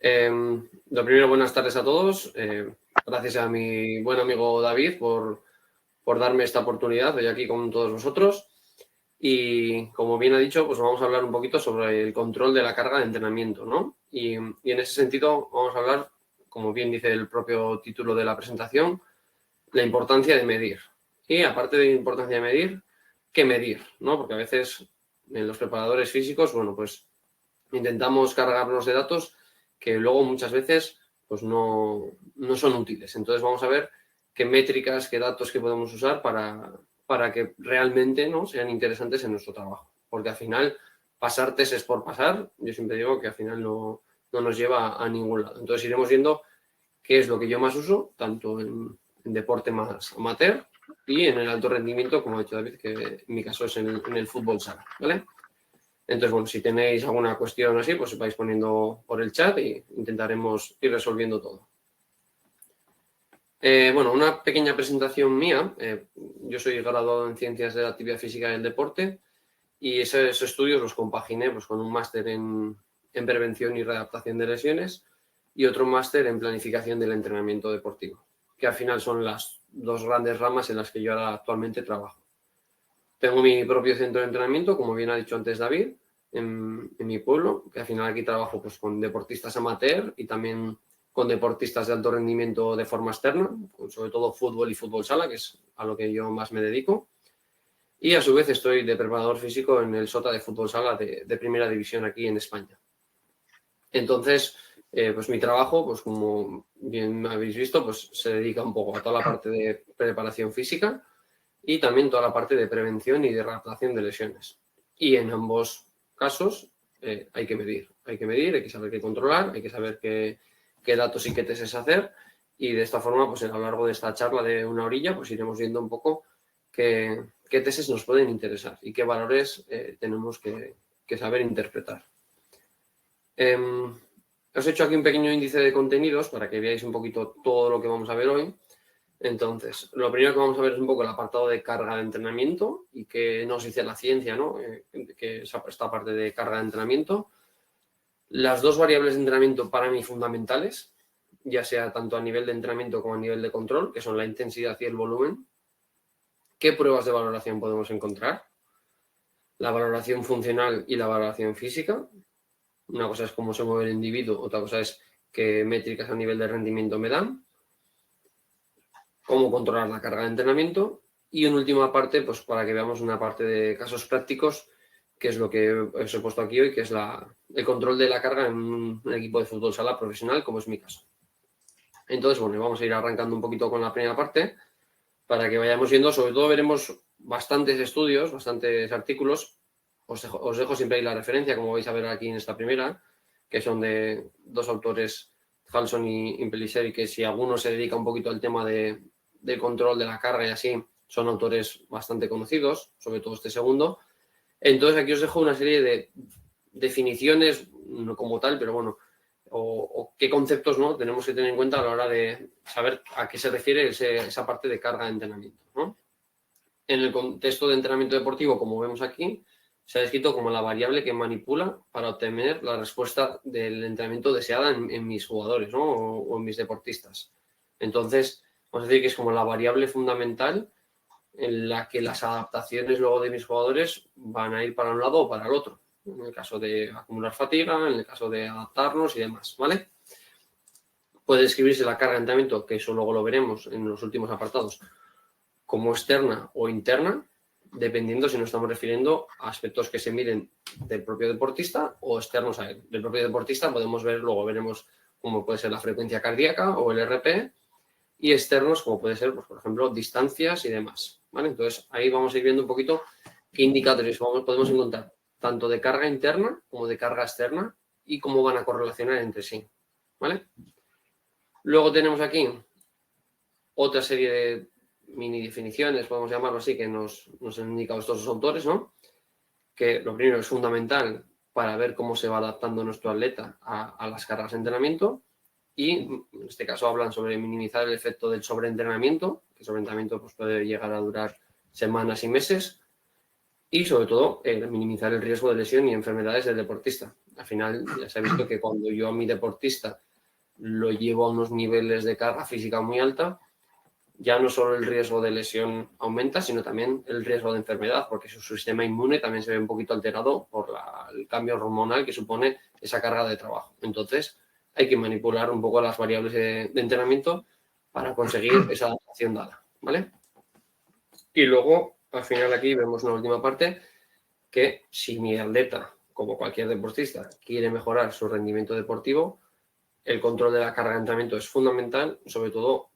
Lo primero, buenas tardes a todos. Gracias a mi buen amigo David por darme esta oportunidad. Estoy aquí con todos vosotros. Y como bien ha dicho, pues vamos a hablar un poquito sobre el control de la carga de entrenamiento, ¿no? Y en ese sentido vamos a hablar, como bien dice el propio título de la presentación, la importancia de medir. Y aparte de la importancia de medir, ¿qué medir? ¿No? Porque a veces en los preparadores físicos, bueno, pues intentamos cargarnos de datos que luego muchas veces pues no son útiles. Entonces vamos a ver qué métricas, qué datos que podemos usar para que realmente, ¿no?, sean interesantes en nuestro trabajo. Porque al final, pasar tests por pasar, yo siempre digo que al final no nos lleva a ningún lado. Entonces iremos viendo qué es lo que yo más uso, tanto en deporte más amateur y en el alto rendimiento, como ha dicho David, que en mi caso es en el fútbol sala, ¿vale? Entonces, bueno, si tenéis alguna cuestión así, pues vais poniendo por el chat y intentaremos ir resolviendo todo. Bueno, una pequeña presentación mía. Yo soy graduado en Ciencias de la Actividad Física y el Deporte y esos estudios los compaginé pues, con un máster en Prevención y Readaptación de Lesiones y otro máster en Planificación del Entrenamiento Deportivo, que al final son las dos grandes ramas en las que yo ahora actualmente trabajo. Tengo mi propio centro de entrenamiento, como bien ha dicho antes David, en mi pueblo, que al final aquí trabajo pues, con deportistas amateur y también con deportistas de alto rendimiento de forma externa, sobre todo fútbol y fútbol sala, que es a lo que yo más me dedico. Y a su vez estoy de preparador físico en el SOTA de fútbol sala de primera división aquí en España. Entonces, pues mi trabajo, pues como bien habéis visto, pues se dedica un poco a toda la parte de preparación física y también toda la parte de prevención y de readaptación de lesiones. Y en ambos casos hay que medir, hay que saber qué controlar, hay que saber qué datos y qué testes hacer. Y de esta forma, pues a lo largo de esta charla de una horilla, pues iremos viendo un poco qué testes nos pueden interesar y qué valores tenemos que saber interpretar. Os he hecho aquí un pequeño índice de contenidos para que veáis un poquito todo lo que vamos a ver hoy. Entonces, lo primero que vamos a ver es un poco el apartado de carga de entrenamiento y qué nos dice la ciencia, ¿no? Que es esta parte de carga de entrenamiento. Las dos variables de entrenamiento para mí fundamentales, ya sea tanto a nivel de entrenamiento como a nivel de control, que son la intensidad y el volumen. ¿Qué pruebas de valoración podemos encontrar? La valoración funcional y la valoración física. Una cosa es cómo se mueve el individuo, otra cosa es qué métricas a nivel de rendimiento me dan. Cómo controlar la carga de entrenamiento y en última parte, pues para que veamos una parte de casos prácticos, que es lo que os he puesto aquí hoy, que es el control de la carga en un equipo de fútbol sala profesional, como es mi caso. Entonces, bueno, vamos a ir arrancando un poquito con la primera parte para que vayamos viendo. Sobre todo veremos bastantes estudios, bastantes artículos. Os dejo siempre ahí la referencia, como vais a ver aquí en esta primera, que son de dos autores, Halson y Pellicer, que si alguno se dedica un poquito al tema del control de la carga y así, son autores bastante conocidos, sobre todo este segundo. Entonces aquí os dejo una serie de definiciones, no como tal, pero bueno, o qué conceptos, ¿no?, tenemos que tener en cuenta a la hora de saber a qué se refiere esa parte de carga de entrenamiento, ¿no? En el contexto de entrenamiento deportivo, como vemos aquí, se ha descrito como la variable que manipula para obtener la respuesta del entrenamiento deseada en mis jugadores, ¿no?, o en mis deportistas. Entonces, vamos a decir que es como la variable fundamental en la que las adaptaciones luego de mis jugadores van a ir para un lado o para el otro. En el caso de acumular fatiga, en el caso de adaptarnos y demás, ¿vale? Puede describirse la carga de entrenamiento, que eso luego lo veremos en los últimos apartados, como externa o interna, dependiendo si nos estamos refiriendo a aspectos que se miden del propio deportista o externos a él. Del propio deportista podemos ver, luego veremos cómo puede ser la frecuencia cardíaca o el RP, y externos como puede ser, pues, por ejemplo, distancias y demás, ¿vale? Entonces ahí vamos a ir viendo un poquito qué indicadores podemos encontrar, tanto de carga interna como de carga externa y cómo van a correlacionar entre sí, ¿vale? Luego tenemos aquí otra serie de mini definiciones, podemos llamarlo así, que nos han indicado estos dos autores, ¿no? Que lo primero es fundamental para ver cómo se va adaptando nuestro atleta a las cargas de entrenamiento y en este caso hablan sobre minimizar el efecto del sobreentrenamiento, que el sobreentrenamiento pues, puede llegar a durar semanas y meses, y sobre todo minimizar el riesgo de lesión y enfermedades del deportista. al final ya se ha visto que cuando yo a mi deportista lo llevo a unos niveles de carga física muy alta, ya no solo el riesgo de lesión aumenta, sino también el riesgo de enfermedad, porque su sistema inmune también se ve un poquito alterado por el cambio hormonal que supone esa carga de trabajo. Entonces, hay que manipular un poco las variables de entrenamiento para conseguir esa adaptación dada, ¿vale? Y luego, al final aquí vemos una última parte, que si mi atleta, como cualquier deportista, quiere mejorar su rendimiento deportivo, el control de la carga de entrenamiento es fundamental, sobre todo.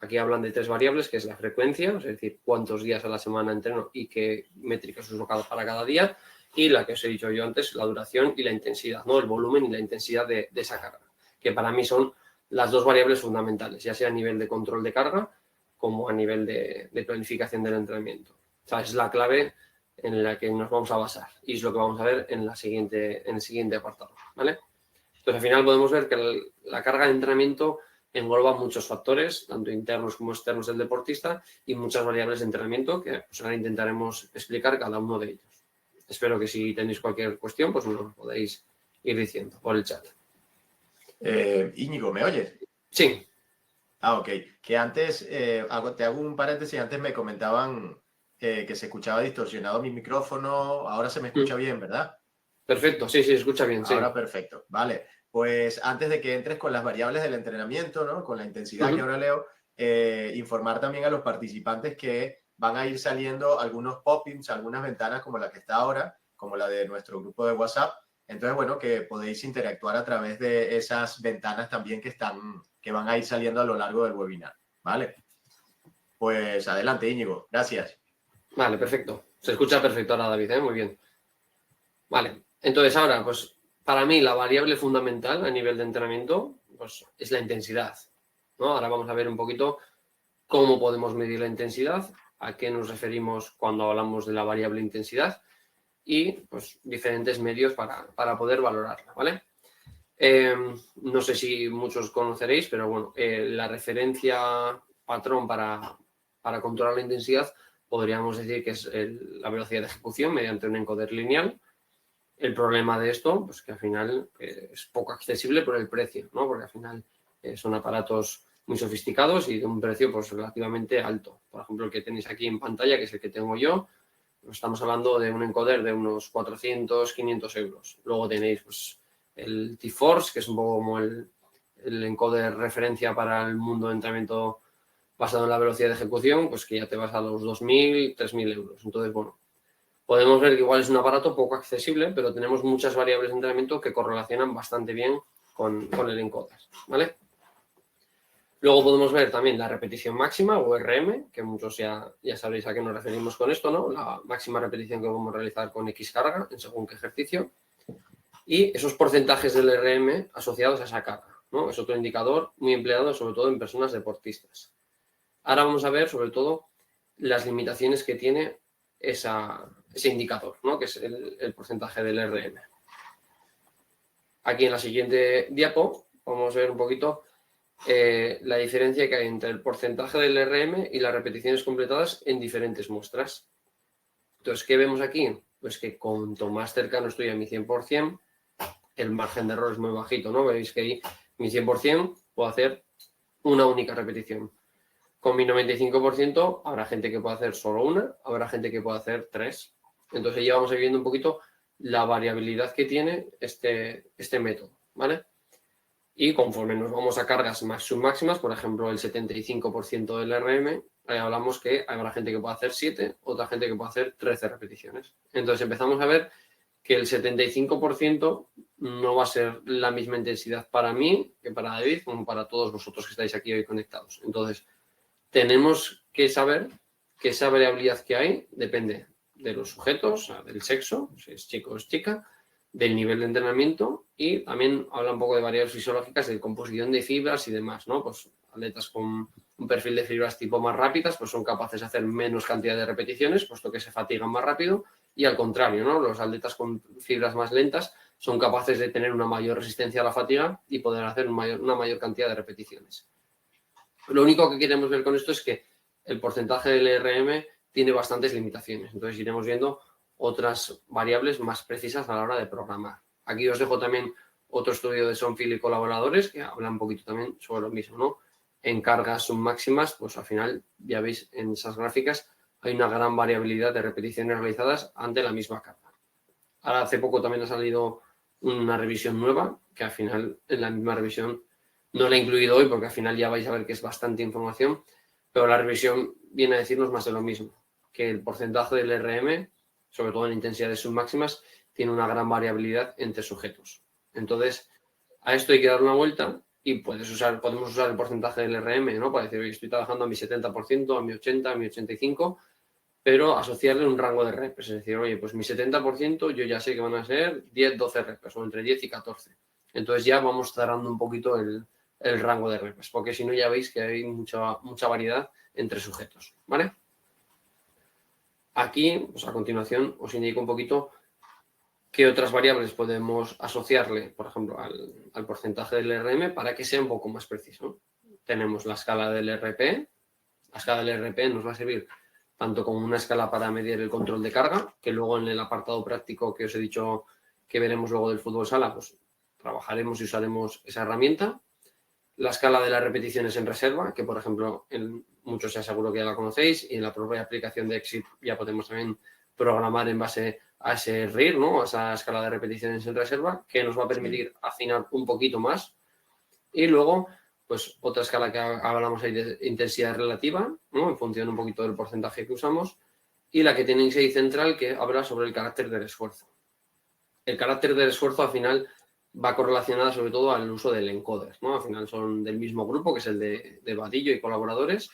Aquí hablan de 3 variables, que es la frecuencia, es decir, cuántos días a la semana entreno y qué métricas uso para cada día, y la que os he dicho yo antes, la duración y la intensidad, ¿no? El volumen y la intensidad de esa carga, que para mí son las 2 variables fundamentales, ya sea a nivel de control de carga como a nivel de planificación del entrenamiento. O sea, es la clave en la que nos vamos a basar y es lo que vamos a ver en el siguiente apartado, ¿vale? Entonces, al final podemos ver que la carga de entrenamiento engloba muchos factores, tanto internos como externos del deportista, y muchas variables de entrenamiento que pues, ahora intentaremos explicar cada uno de ellos. Espero que si tenéis cualquier cuestión, pues me lo podéis ir diciendo por el chat. Íñigo, ¿me oyes? Sí. Ok. Que antes, te hago un paréntesis, antes me comentaban que se escuchaba distorsionado mi micrófono, ahora se me escucha bien, ¿verdad? Perfecto, sí, escucha bien, Ahora sí. perfecto, vale. Pues antes de que entres con las variables del entrenamiento, ¿no? Con la intensidad que ahora leo, informar también a los participantes que van a ir saliendo algunos pop-ins, algunas ventanas como la que está ahora, como la de nuestro grupo de WhatsApp. Entonces, bueno, que podéis interactuar a través de esas ventanas también que van a ir saliendo a lo largo del webinar, ¿vale? Pues adelante, Íñigo. Gracias. Vale, perfecto. Se escucha perfecto ahora, David, ¿eh? Muy bien. Vale, entonces ahora, pues para mí la variable fundamental a nivel de entrenamiento pues, es la intensidad, ¿no? Ahora vamos a ver un poquito cómo podemos medir la intensidad, a qué nos referimos cuando hablamos de la variable intensidad y pues diferentes medios para poder valorarla, ¿vale? No sé si muchos conoceréis, pero bueno, la referencia patrón para controlar la intensidad podríamos decir que es la velocidad de ejecución mediante un encoder lineal. El problema de esto, pues que al final es poco accesible por el precio, ¿no? Porque al final son aparatos muy sofisticados y de un precio pues relativamente alto. Por ejemplo, el que tenéis aquí en pantalla, que es el que tengo yo, pues estamos hablando de un encoder de unos 400, 500 euros. Luego tenéis pues, el T-Force, que es un poco como el encoder referencia para el mundo de entrenamiento basado en la velocidad de ejecución, pues que ya te vas a los 2.000, 3.000 euros. Entonces, bueno, podemos ver que igual es un aparato poco accesible, pero tenemos muchas variables de entrenamiento que correlacionan bastante bien con el encoder, ¿vale? Luego podemos ver también la repetición máxima o RM, que muchos ya sabréis a qué nos referimos con esto, ¿no? La máxima repetición que podemos realizar con X carga en según qué ejercicio. Y esos porcentajes del RM asociados a esa carga, ¿no? Es otro indicador muy empleado sobre todo en personas deportistas. Ahora vamos a ver sobre todo las limitaciones que tiene ese indicador, ¿no? Que es el porcentaje del RM. Aquí en la siguiente diapo vamos a ver un poquito la diferencia que hay entre el porcentaje del RM y las repeticiones completadas en diferentes muestras. Entonces, ¿qué vemos aquí? Pues que cuanto más cercano estoy a mi 100%, el margen de error es muy bajito, ¿no? Veis que ahí mi 100% puedo hacer una única repetición. Con mi 95% habrá gente que pueda hacer solo una, habrá gente que pueda hacer 3. Entonces ya vamos a ir viendo un poquito la variabilidad que tiene este método, ¿vale? Y conforme nos vamos a cargas más submáximas, por ejemplo, el 75% del RM, ahí hablamos que habrá gente que pueda hacer 7, otra gente que pueda hacer 13 repeticiones. Entonces empezamos a ver que el 75% no va a ser la misma intensidad para mí que para David, como para todos vosotros que estáis aquí hoy conectados. Entonces, tenemos que saber que esa variabilidad que hay depende de los sujetos, del sexo, si es chico o es chica, del nivel de entrenamiento y también habla un poco de variables fisiológicas de composición de fibras y demás, ¿no? Pues atletas con un perfil de fibras tipo más rápidas, pues son capaces de hacer menos cantidad de repeticiones, puesto que se fatigan más rápido, y al contrario, ¿no? Los atletas con fibras más lentas son capaces de tener una mayor resistencia a la fatiga y poder hacer una mayor cantidad de repeticiones. Lo único que queremos ver con esto es que el porcentaje del RM tiene bastantes limitaciones, entonces iremos viendo otras variables más precisas a la hora de programar, Aquí os dejo también otro estudio de Sonfield y colaboradores que habla un poquito también sobre lo mismo, ¿no? En cargas submáximas, pues al final, ya veis en esas gráficas, hay una gran variabilidad de repeticiones realizadas ante la misma carga. Ahora, hace poco también ha salido una revisión nueva, que al final, en la misma revisión, no la he incluido hoy porque al final ya vais a ver que es bastante información, pero la revisión viene a decirnos más de lo mismo, que el porcentaje del RM, sobre todo en intensidades submáximas, tiene una gran variabilidad entre sujetos. Entonces, a esto hay que dar una vuelta y podemos usar el porcentaje del RM, ¿no? Para decir, oye, estoy trabajando a mi 70%, a mi 80%, a mi 85%, pero asociarle un rango de reps. Es decir, oye, pues mi 70% yo ya sé que van a ser 10, 12 reps, o entre 10 y 14. Entonces ya vamos cerrando un poquito el rango de reps, porque si no ya veis que hay mucha variedad entre sujetos, ¿vale? Aquí, pues a continuación, os indico un poquito qué otras variables podemos asociarle, por ejemplo, al porcentaje del RM para que sea un poco más preciso. Tenemos la escala del RP. La escala del RP nos va a servir tanto como una escala para medir el control de carga, que luego en el apartado práctico que os he dicho que veremos luego del fútbol sala, pues trabajaremos y usaremos esa herramienta. La escala de las repeticiones en reserva, que por ejemplo en muchos ya seguro que ya la conocéis, y en la propia aplicación de Exit ya podemos también programar en base a ese RIR, ¿no? A esa escala de repeticiones en reserva, que nos va a permitir afinar un poquito más. Y luego, pues otra escala que hablamos ahí de intensidad relativa, ¿no? En función un poquito del porcentaje que usamos. Y la que tenéis ahí central, que habla sobre el carácter del esfuerzo. El carácter del esfuerzo al final va correlacionada sobre todo al uso del encoder, ¿no? Al final son del mismo grupo, que es el de Vadillo y colaboradores.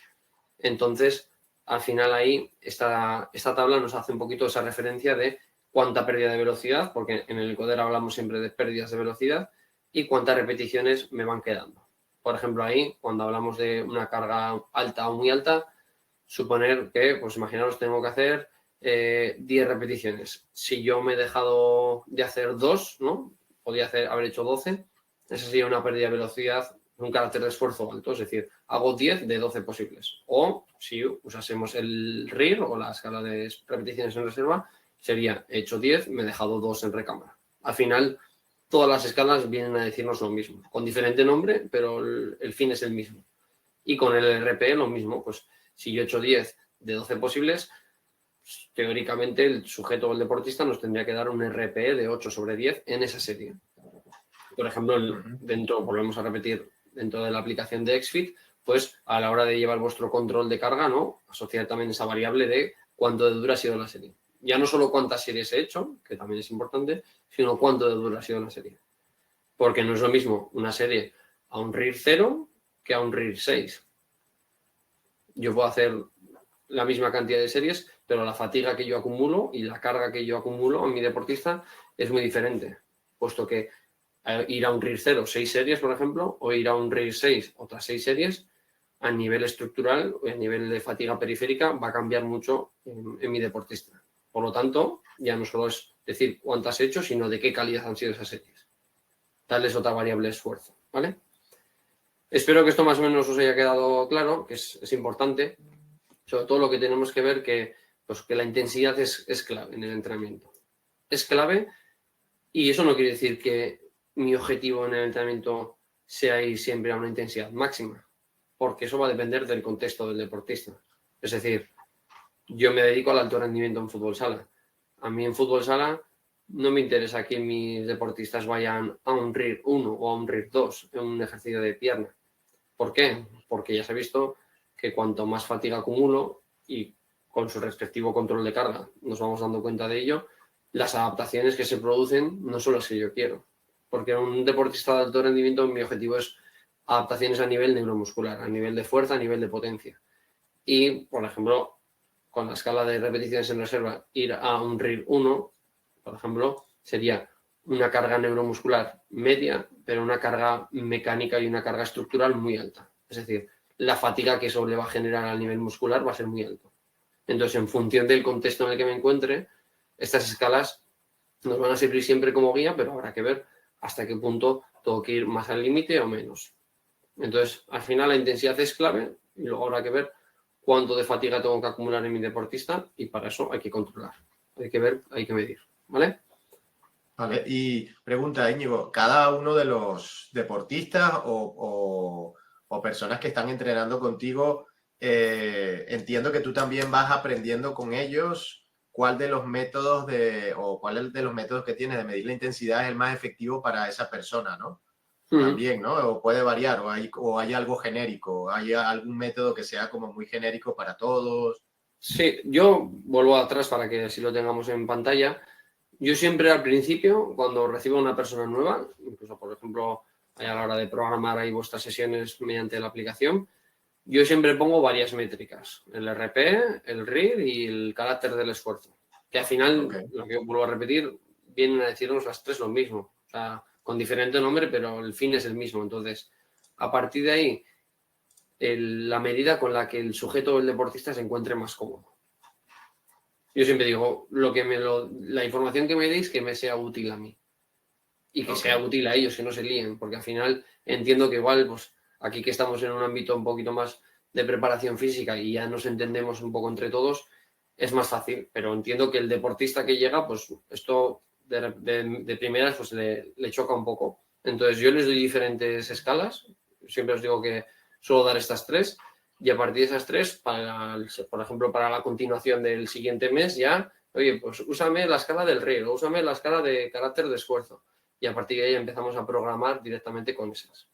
Entonces, al final ahí esta tabla nos hace un poquito esa referencia de cuánta pérdida de velocidad, porque en el encoder hablamos siempre de pérdidas de velocidad, y cuántas repeticiones me van quedando. Por ejemplo, ahí, cuando hablamos de una carga alta o muy alta, suponer que, pues imaginaros, tengo que hacer 10 repeticiones. Si yo me he dejado de hacer 2, ¿no? Podría haber hecho 12. Esa sería una pérdida de velocidad, un carácter de esfuerzo alto, es decir, hago 10 de 12 posibles. O si usásemos el RIR o la escala de repeticiones en reserva, sería he hecho 10, me he dejado 2 en recámara. Al final, todas las escalas vienen a decirnos lo mismo, con diferente nombre, pero el fin es el mismo. Y con el RP lo mismo, pues si yo he hecho 10 de 12 posibles, teóricamente el sujeto o el deportista nos tendría que dar un RP de 8 sobre 10 en esa serie. Por ejemplo, volvemos a repetir, dentro de la aplicación de XFIT, pues a la hora de llevar vuestro control de carga, ¿no? Asociar también esa variable de cuánto de dura ha sido la serie. Ya no solo cuántas series he hecho, que también es importante, sino cuánto de dura ha sido la serie. Porque no es lo mismo una serie a un RIR 0 que a un RIR 6. Yo puedo hacer la misma cantidad de series, pero la fatiga que yo acumulo y la carga que yo acumulo en mi deportista es muy diferente, puesto que ir a un RIR 0, 6 series, por ejemplo, o ir a un RIR 6, otras 6 series, a nivel estructural o a nivel de fatiga periférica va a cambiar mucho en mi deportista. Por lo tanto, ya no solo es decir cuántas he hecho, sino de qué calidad han sido esas series. Tal es otra variable de esfuerzo, ¿vale? Espero que esto más o menos os haya quedado claro, que es importante. Sobre todo lo que tenemos que ver que la intensidad es clave en el entrenamiento. Es clave y eso no quiere decir que mi objetivo en el entrenamiento sea ir siempre a una intensidad máxima, porque eso va a depender del contexto del deportista. Es decir, yo me dedico al alto rendimiento en fútbol sala. A mí en fútbol sala no me interesa que mis deportistas vayan a un RIR 1 o a un RIR 2 en un ejercicio de pierna. ¿Por qué? Porque ya se ha visto que cuanto más fatiga acumulo y con su respectivo control de carga nos vamos dando cuenta de ello, las adaptaciones que se producen no son las que yo quiero. Porque un deportista de alto rendimiento mi objetivo es adaptaciones a nivel neuromuscular, a nivel de fuerza, a nivel de potencia. Y, por ejemplo, con la escala de repeticiones en reserva, ir a un RIR 1, por ejemplo, sería una carga neuromuscular media, pero una carga mecánica y una carga estructural muy alta. Es decir, la fatiga que eso le va a generar a nivel muscular va a ser muy alto. Entonces, en función del contexto en el que me encuentre, estas escalas nos van a servir siempre como guía, pero habrá que ver hasta qué punto tengo que ir más al límite o menos. Entonces, al final la intensidad es clave y luego habrá que ver cuánto de fatiga tengo que acumular en mi deportista y para eso hay que controlar. Hay que ver, hay que medir, ¿vale? Vale, y pregunta, Íñigo, ¿cada uno de los deportistas o personas que están entrenando contigo, entiendo que tú también vas aprendiendo con ellos cuál de los métodos o cuál de los métodos que tienes de medir la intensidad es el más efectivo para esa persona, ¿no? También, ¿no? O puede variar, o hay algo genérico, hay algún método que sea como muy genérico para todos. Sí, yo vuelvo atrás para que así lo tengamos en pantalla. Yo siempre al principio, cuando recibo a una persona nueva, incluso por ejemplo a la hora de programar ahí vuestras sesiones mediante la aplicación, yo siempre pongo varias métricas, el RP, el RIR y el carácter del esfuerzo, que al final, Ok, lo que vuelvo a repetir, vienen a decirnos las tres lo mismo, o sea, con diferente nombre, pero el fin es el mismo. Entonces, a partir de ahí, la medida con la que el sujeto o el deportista se encuentre más cómodo. Yo siempre digo, la información que me deis que me sea útil a mí y que ok, sea útil a ellos, que no se líen, porque al final entiendo que igual, pues aquí que estamos en un ámbito un poquito más de preparación física y ya nos entendemos un poco entre todos, es más fácil, pero entiendo que el deportista que llega, pues esto de primeras pues le choca un poco. Entonces yo les doy diferentes escalas, siempre os digo que suelo dar estas tres y a partir de esas tres, por ejemplo, para la continuación del siguiente mes ya, oye, pues úsame la escala del RIR o úsame la escala de carácter de esfuerzo y a partir de ahí empezamos a programar directamente con esas.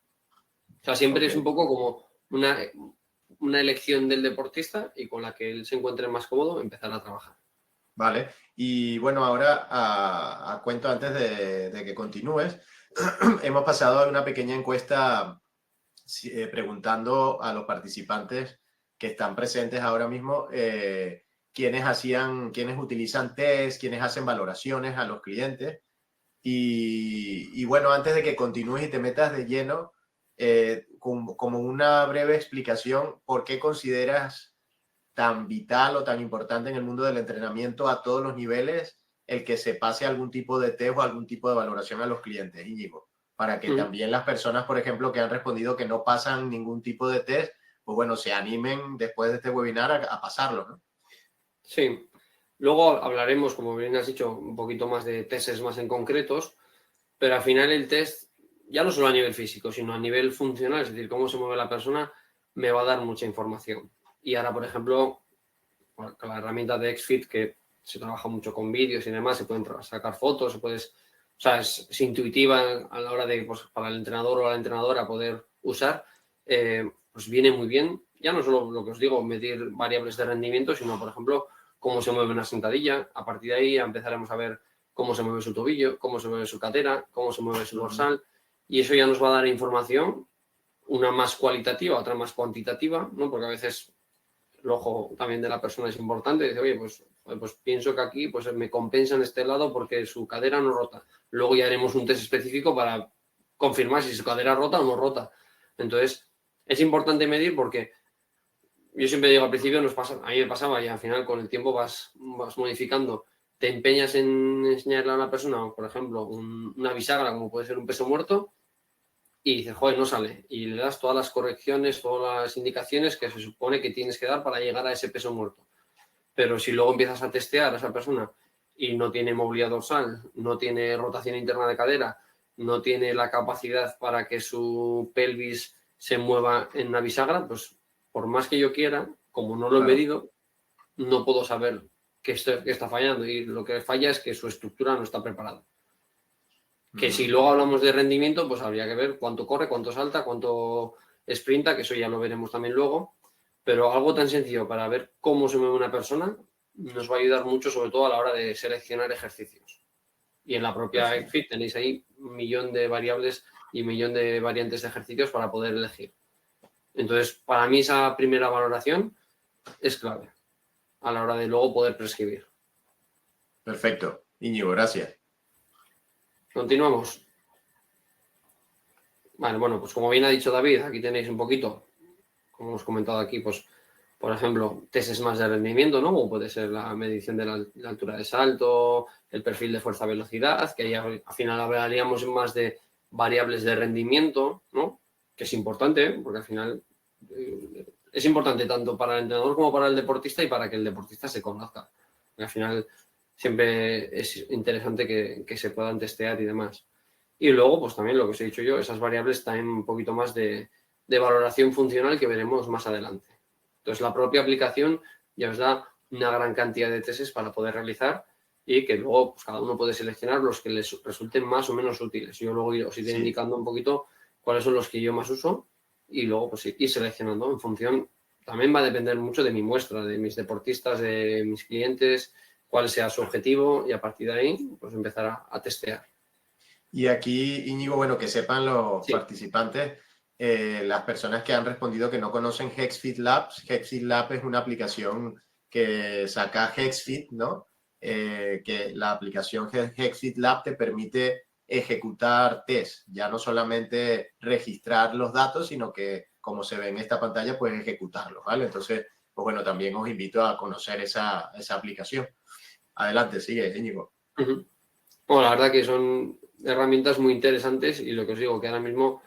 O sea, siempre ok. es un poco como una elección del deportista y con la que él se encuentre más cómodo empezar a trabajar. Vale, y bueno, ahora a cuento antes de que continúes, hemos pasado a una pequeña encuesta preguntando a los participantes que están presentes ahora mismo quiénes utilizan test, quiénes hacen valoraciones a los clientes. Y bueno, antes de que continúes y te metas de lleno, como una breve explicación, ¿por qué consideras tan vital o tan importante en el mundo del entrenamiento a todos los niveles el que se pase algún tipo de test o algún tipo de valoración a los clientes, Íñigo? Para que también las personas, por ejemplo, que han respondido que no pasan ningún tipo de test, pues bueno, se animen después de este webinar a pasarlo, ¿no? Sí. Luego hablaremos, como bien has dicho, un poquito más de testes más en concretos, pero al final el test, ya no solo a nivel físico, sino a nivel funcional, es decir, cómo se mueve la persona, me va a dar mucha información. Y ahora, por ejemplo, con la herramienta de XFIT, que se trabaja mucho con vídeos y demás, se pueden sacar fotos, o sea, es intuitiva a la hora de, pues, para el entrenador o la entrenadora poder usar, pues viene muy bien. Ya no solo lo que os digo, medir variables de rendimiento, sino, por ejemplo, cómo se mueve una sentadilla. A partir de ahí empezaremos a ver cómo se mueve su tobillo, cómo se mueve su cadera, cómo se mueve su dorsal, y eso ya nos va a dar información, una más cualitativa, otra más cuantitativa, ¿no? Porque a veces el ojo también de la persona es importante. Dice, oye, pues pienso que aquí pues me compensa en este lado porque su cadera no rota. Luego ya haremos un test específico para confirmar si su cadera rota o no rota. Entonces, es importante medir porque yo siempre digo al principio, a mí me pasaba y al final con el tiempo vas modificando. Te empeñas en enseñarle a una persona, por ejemplo, una bisagra como puede ser un peso muerto y dices, joder, no sale. Y le das todas las correcciones, todas las indicaciones que se supone que tienes que dar para llegar a ese peso muerto. Pero si luego empiezas a testear a esa persona y no tiene movilidad dorsal, no tiene rotación interna de cadera, no tiene la capacidad para que su pelvis se mueva en una bisagra, pues por más que yo quiera, como no lo he Claro. medido, no puedo saber qué está fallando. Y lo que falla es que su estructura no está preparada. Que si luego hablamos de rendimiento, pues habría que ver cuánto corre, cuánto salta, cuánto sprinta, que eso ya lo veremos también luego. Pero algo tan sencillo para ver cómo se mueve una persona nos va a ayudar mucho, sobre todo a la hora de seleccionar ejercicios. Y en la propia Perfecto. XFIT tenéis ahí un millón de variables y un millón de variantes de ejercicios para poder elegir. Entonces, para mí esa primera valoración es clave a la hora de luego poder prescribir. Perfecto. Íñigo, gracias. Continuamos. Vale, bueno, pues como bien ha dicho David, aquí tenéis un poquito, como hemos comentado aquí, pues, por ejemplo, testes más de rendimiento, ¿no? Como puede ser la medición de la altura de salto, el perfil de fuerza-velocidad, que ahí al final hablaríamos más de variables de rendimiento, ¿no? Que es importante, porque al final es importante tanto para el entrenador como para el deportista y para que el deportista se conozca. Porque al final siempre es interesante que se puedan testear y demás. Y luego, pues también lo que os he dicho yo, esas variables también un poquito más de valoración funcional que veremos más adelante. Entonces, la propia aplicación ya os da una gran cantidad de testes para poder realizar y que luego pues, cada uno puede seleccionar los que les resulten más o menos útiles. Yo luego os iré indicando un poquito cuáles son los que yo más uso y luego pues ir seleccionando en función. También va a depender mucho de mi muestra, de mis deportistas, de mis clientes, cuál sea su objetivo y a partir de ahí pues empezar a testear. Y aquí, Íñigo, bueno, que sepan los participantes, las personas que han respondido que no conocen Hexfit Labs. Hexfit Lab es una aplicación que saca Hexfit, ¿no? Que la aplicación Hexfit Lab te permite ejecutar test, ya no solamente registrar los datos, sino que, como se ve en esta pantalla, puedes ejecutarlos, ¿vale? Entonces, pues bueno, también os invito a conocer esa aplicación. Adelante, sigue, Íñigo. Bueno, la verdad que son herramientas muy interesantes y lo que os digo, que ahora mismo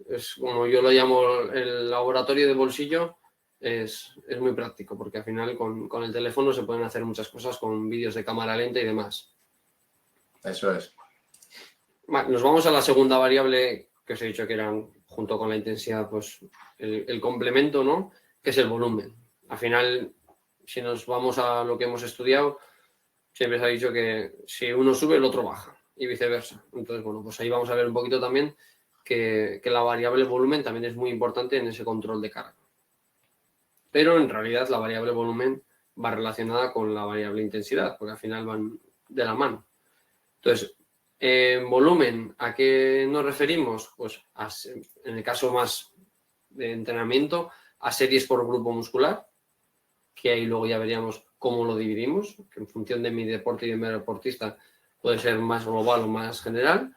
es como yo lo llamo el laboratorio de bolsillo, es muy práctico porque al final con el teléfono se pueden hacer muchas cosas con vídeos de cámara lenta y demás. Eso es. Vale, nos vamos a la segunda variable que os he dicho que eran junto con la intensidad, pues el complemento, ¿no? Que es el volumen. Al final, si nos vamos a lo que hemos estudiado, siempre se ha dicho que si uno sube, el otro baja y viceversa. Entonces, bueno, pues ahí vamos a ver un poquito también que la variable volumen también es muy importante en ese control de carga. Pero en realidad la variable volumen va relacionada con la variable intensidad, porque al final van de la mano. Entonces, en volumen, ¿a qué nos referimos? Pues en el caso más de entrenamiento, a series por grupo muscular, que ahí luego ya veríamos cómo lo dividimos, que en función de mi deporte y de mi deportista puede ser más global o más general,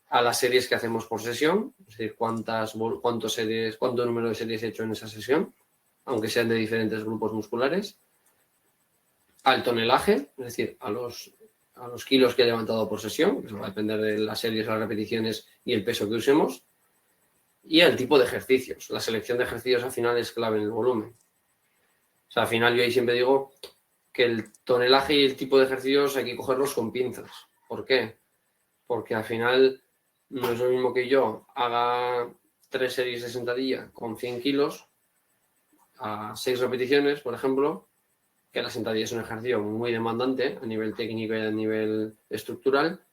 a las series que hacemos por sesión, es decir, cuánto número de series he hecho en esa sesión, aunque sean de diferentes grupos musculares, al tonelaje, es decir, a los kilos que he levantado por sesión, que eso va a depender de las series, las repeticiones y el peso que usemos, y al tipo de ejercicios. La selección de ejercicios al final es clave en el volumen. O sea, al final yo ahí siempre digo que el tonelaje y el tipo de ejercicios hay que cogerlos con pinzas. ¿Por qué? Porque al final no es lo mismo que yo haga 3 series de sentadilla con 100 kilos a 6 repeticiones, por ejemplo, que la sentadilla es un ejercicio muy demandante a nivel técnico y a nivel estructural,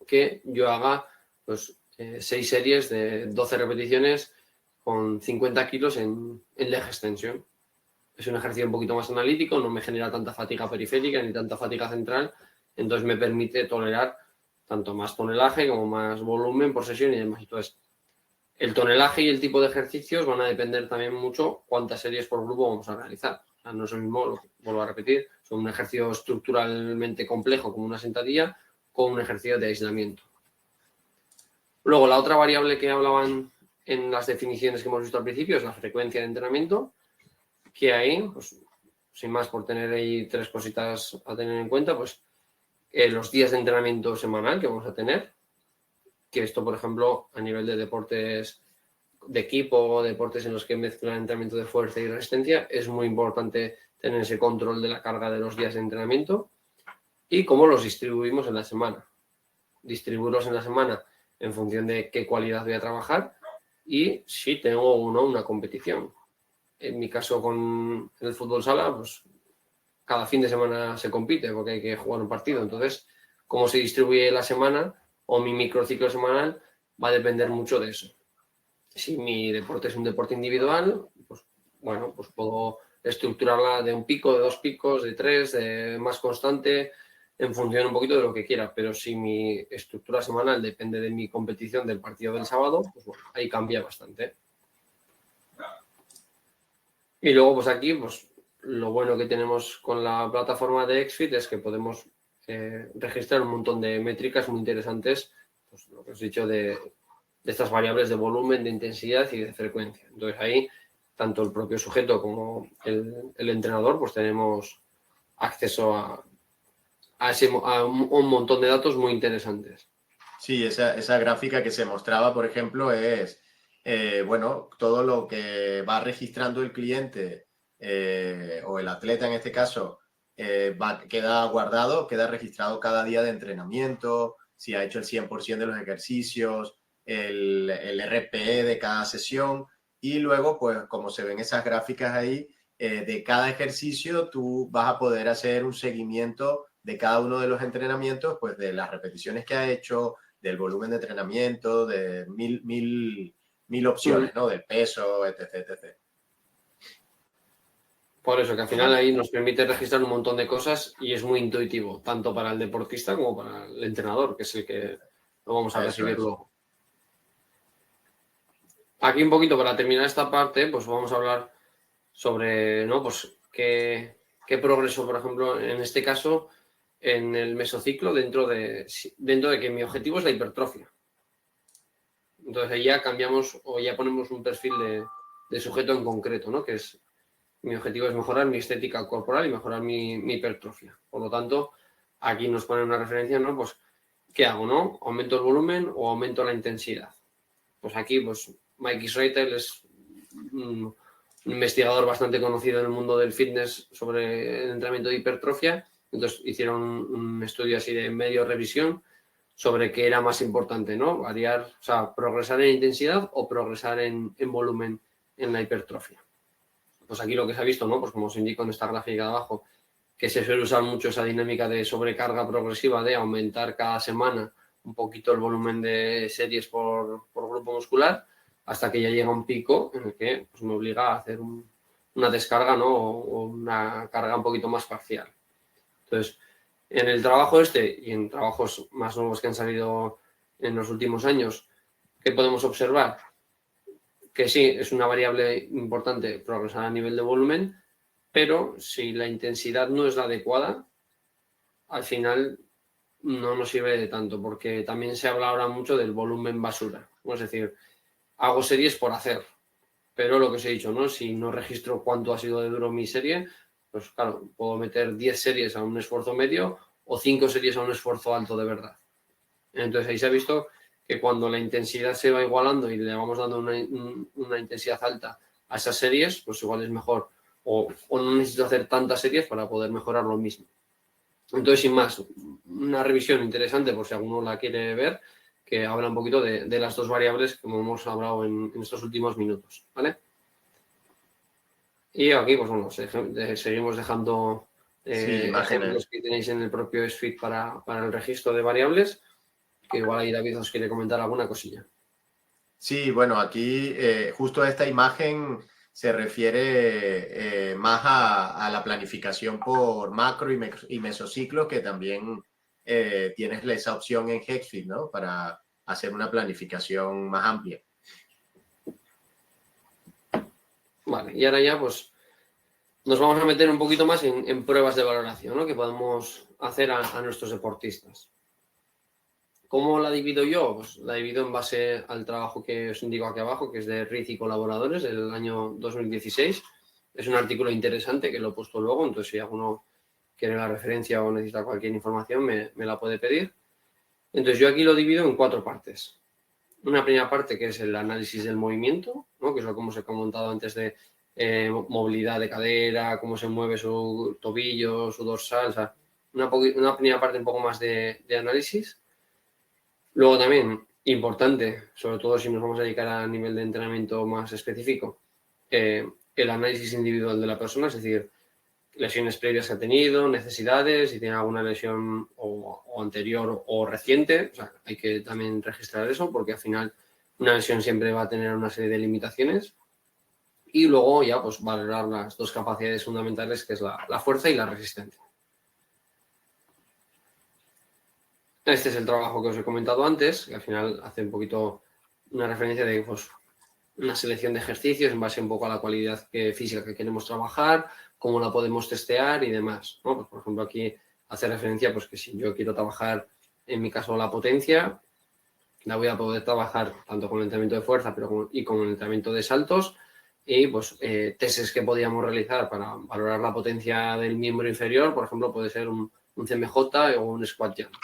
que yo haga pues, 6 series de 12 repeticiones con 50 kilos en leg extension. Es un ejercicio un poquito más analítico, no me genera tanta fatiga periférica ni tanta fatiga central, entonces me permite tolerar tanto más tonelaje como más volumen por sesión y demás. Entonces, el tonelaje y el tipo de ejercicios van a depender también mucho cuántas series por grupo vamos a realizar. O sea, no es lo mismo, vuelvo a repetir, son un ejercicio estructuralmente complejo como una sentadilla con un ejercicio de aislamiento. Luego, la otra variable que hablaban en las definiciones que hemos visto al principio es la frecuencia de entrenamiento, que ahí, pues, sin más, por tener ahí 3 cositas a tener en cuenta, pues los días de entrenamiento semanal que vamos a tener, que esto, por ejemplo, a nivel de deportes de equipo, deportes en los que mezclan entrenamiento de fuerza y resistencia, es muy importante tener ese control de la carga de los días de entrenamiento y cómo los distribuimos en la semana. Distribuirlos en la semana en función de qué cualidad voy a trabajar y si tengo o no una competición. En mi caso con el fútbol sala, pues cada fin de semana se compite porque hay que jugar un partido. Entonces, cómo se distribuye la semana o mi microciclo semanal va a depender mucho de eso. Si mi deporte es un deporte individual, pues bueno, pues puedo estructurarla de un pico, de 2 picos, de 3, de más constante, en función un poquito de lo que quiera. Pero si mi estructura semanal depende de mi competición del partido del sábado, pues bueno, ahí cambia bastante. Y luego, pues aquí, pues lo bueno que tenemos con la plataforma de Hexfit es que podemos registrar un montón de métricas muy interesantes, pues lo que os he dicho de estas variables de volumen, de intensidad y de frecuencia. Entonces ahí, tanto el propio sujeto como el entrenador, pues tenemos acceso a un montón de datos muy interesantes. Sí, esa gráfica que se mostraba, por ejemplo, es, bueno, todo lo que va registrando el cliente o el atleta en este caso queda guardado, queda registrado cada día de entrenamiento, si ha hecho el 100% de los ejercicios, el RPE de cada sesión, y luego, pues como se ven esas gráficas ahí, de cada ejercicio tú vas a poder hacer un seguimiento de cada uno de los entrenamientos, pues de las repeticiones que ha hecho, del volumen de entrenamiento, de mil opciones, ¿no? Del peso, etc, etc. Por eso, que al final ahí nos permite registrar un montón de cosas y es muy intuitivo, tanto para el deportista como para el entrenador, que es el que lo vamos a recibir luego. Aquí un poquito para terminar esta parte, pues vamos a hablar sobre, ¿no? Pues qué progreso, por ejemplo, en este caso, en el mesociclo, dentro de que mi objetivo es la hipertrofia. Entonces ahí ya cambiamos o ya ponemos un perfil de sujeto en concreto, ¿no? Que es, mi objetivo es mejorar mi estética corporal y mejorar mi hipertrofia. Por lo tanto, aquí nos pone una referencia, ¿no? Pues, ¿qué hago, no? ¿Aumento el volumen o aumento la intensidad? Pues aquí, pues, Mike Israetel es un investigador bastante conocido en el mundo del fitness sobre el entrenamiento de hipertrofia. Entonces hicieron un estudio así de medio revisión sobre qué era más importante, ¿no? Variar, o sea, progresar en intensidad o progresar en volumen en la hipertrofia. Pues aquí lo que se ha visto, ¿no? Pues como os indico en esta gráfica de abajo, que se suele usar mucho esa dinámica de sobrecarga progresiva, de aumentar cada semana un poquito el volumen de series por grupo muscular, hasta que ya llega un pico en el que pues, me obliga a hacer una descarga, ¿no? O una carga un poquito más parcial. Entonces, en el trabajo este y en trabajos más nuevos que han salido en los últimos años, ¿qué podemos observar? Que sí, es una variable importante progresar a nivel de volumen, pero si la intensidad no es la adecuada, al final no nos sirve de tanto, porque también se habla ahora mucho del volumen basura. Es decir, hago series por hacer, pero lo que os he dicho, ¿no? Si no registro cuánto ha sido de duro mi serie, pues claro, puedo meter 10 series a un esfuerzo medio o 5 series a un esfuerzo alto de verdad. Entonces ahí se ha visto que cuando la intensidad se va igualando y le vamos dando una intensidad alta a esas series, pues igual es mejor. O no necesito hacer tantas series para poder mejorar lo mismo. Entonces, sin más, una revisión interesante por si alguno la quiere ver, que habla un poquito de las dos variables como hemos hablado en estos últimos minutos, ¿vale? Y aquí, pues bueno, seguimos dejando ejemplos que tenéis en el propio SFIT para el registro de variables, que igual ahí David os quiere comentar alguna cosilla. Sí, bueno, aquí justo esta imagen se refiere más a la planificación por macro y mesociclo, que también tienes esa opción en Hexfit, ¿no? Para hacer una planificación más amplia. Vale, y ahora ya pues nos vamos a meter un poquito más en pruebas de valoración, ¿no? Que podemos hacer a nuestros deportistas. ¿Cómo la divido yo? Pues la divido en base al trabajo que os indico aquí abajo, que es de Riz y colaboradores del año 2016. Es un artículo interesante que lo he puesto luego, entonces si alguno quiere la referencia o necesita cualquier información me la puede pedir. Entonces yo aquí lo divido en 4 partes. Una primera parte que es el análisis del movimiento, ¿no? Que es lo que hemos comentado antes de movilidad de cadera, cómo se mueve su tobillo, su dorsal, o sea, una primera parte un poco más de análisis. Luego también, importante, sobre todo si nos vamos a dedicar a nivel de entrenamiento más específico, el análisis individual de la persona, es decir, lesiones previas que ha tenido, necesidades, si tiene alguna lesión o anterior o reciente, o sea, hay que también registrar eso porque al final una lesión siempre va a tener una serie de limitaciones. Y luego ya pues valorar las dos capacidades fundamentales que es la fuerza y la resistencia. Este es el trabajo que os he comentado antes, que al final hace un poquito una referencia de pues, una selección de ejercicios en base un poco a la cualidad física que queremos trabajar, cómo la podemos testear y demás, ¿no? Pues, por ejemplo, aquí hace referencia pues que si yo quiero trabajar, en mi caso, la potencia, la voy a poder trabajar tanto con el entrenamiento de fuerza y con el entrenamiento de saltos y pues testes que podíamos realizar para valorar la potencia del miembro inferior, por ejemplo, puede ser un CMJ o un squat jump,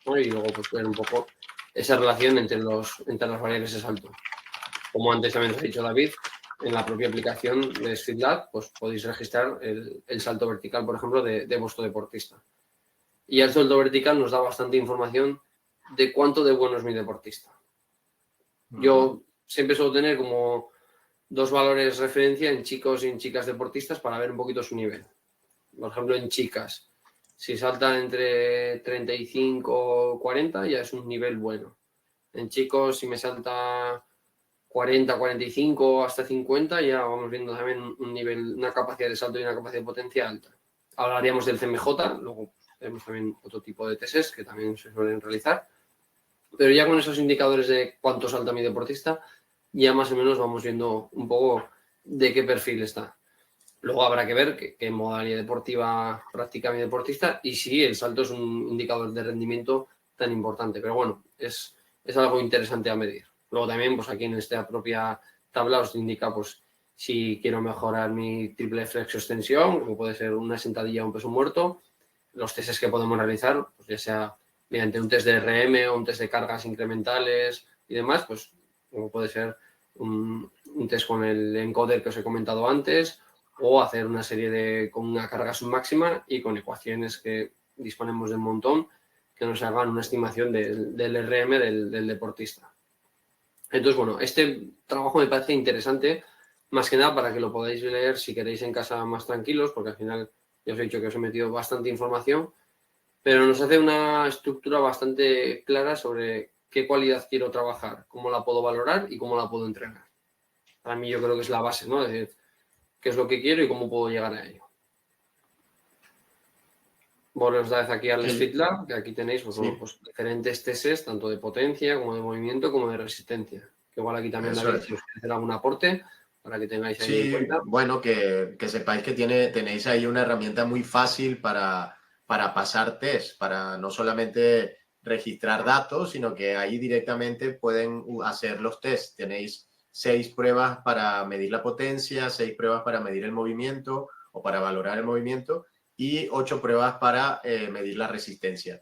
¿no? Y luego pues ver un poco esa relación entre las variables de salto. Como antes también os ha dicho David, en la propia aplicación de SfitLab, pues podéis registrar el salto vertical, por ejemplo, de vuestro deportista. Y el salto vertical nos da bastante información de cuánto de bueno es mi deportista. Yo siempre suelo tener como 2 valores de referencia en chicos y en chicas deportistas para ver un poquito su nivel. Por ejemplo, en chicas, si saltan entre 35 o 40 ya es un nivel bueno. En chicos, si me salta 40, 45 hasta 50, ya vamos viendo también un nivel, una capacidad de salto y una capacidad de potencia alta. Hablaríamos del CMJ, luego tenemos también otro tipo de testes que también se suelen realizar. Pero ya con esos indicadores de cuánto salta mi deportista, ya más o menos vamos viendo un poco de qué perfil está. Luego habrá que ver qué modalidad deportiva practica mi deportista y si el salto es un indicador de rendimiento tan importante. Pero bueno, es algo interesante a medir. Luego también, pues aquí en esta propia tabla os indica, pues, si quiero mejorar mi triple flexo extensión, como puede ser una sentadilla o un peso muerto, los testes que podemos realizar, pues ya sea mediante un test de RM o un test de cargas incrementales y demás, pues como puede ser un test con el encoder que os he comentado antes, o hacer una serie con una carga submáxima y con ecuaciones que disponemos de un montón que nos hagan una estimación del RM del deportista. Entonces, bueno, este trabajo me parece interesante, más que nada para que lo podáis leer si queréis en casa más tranquilos, porque al final ya os he dicho que os he metido bastante información, pero nos hace una estructura bastante clara sobre qué cualidad quiero trabajar, cómo la puedo valorar y cómo la puedo entrenar. Para mí yo creo que es la base, ¿no? Es decir, qué es lo que quiero y cómo puedo llegar a ello. Volvemos otra vez aquí al SfitLab, que aquí tenéis pues, bueno, pues diferentes testes, tanto de potencia como de movimiento como de resistencia. Que igual aquí también David, si os quiere hacer algún aporte para que tengáis ahí en cuenta. Bueno, que sepáis que tenéis ahí una herramienta muy fácil para pasar test, para no solamente registrar datos, sino que ahí directamente pueden hacer los tests. Tenéis 6 pruebas para medir la potencia, 6 pruebas para medir el movimiento o para valorar el movimiento y 8 pruebas para medir la resistencia.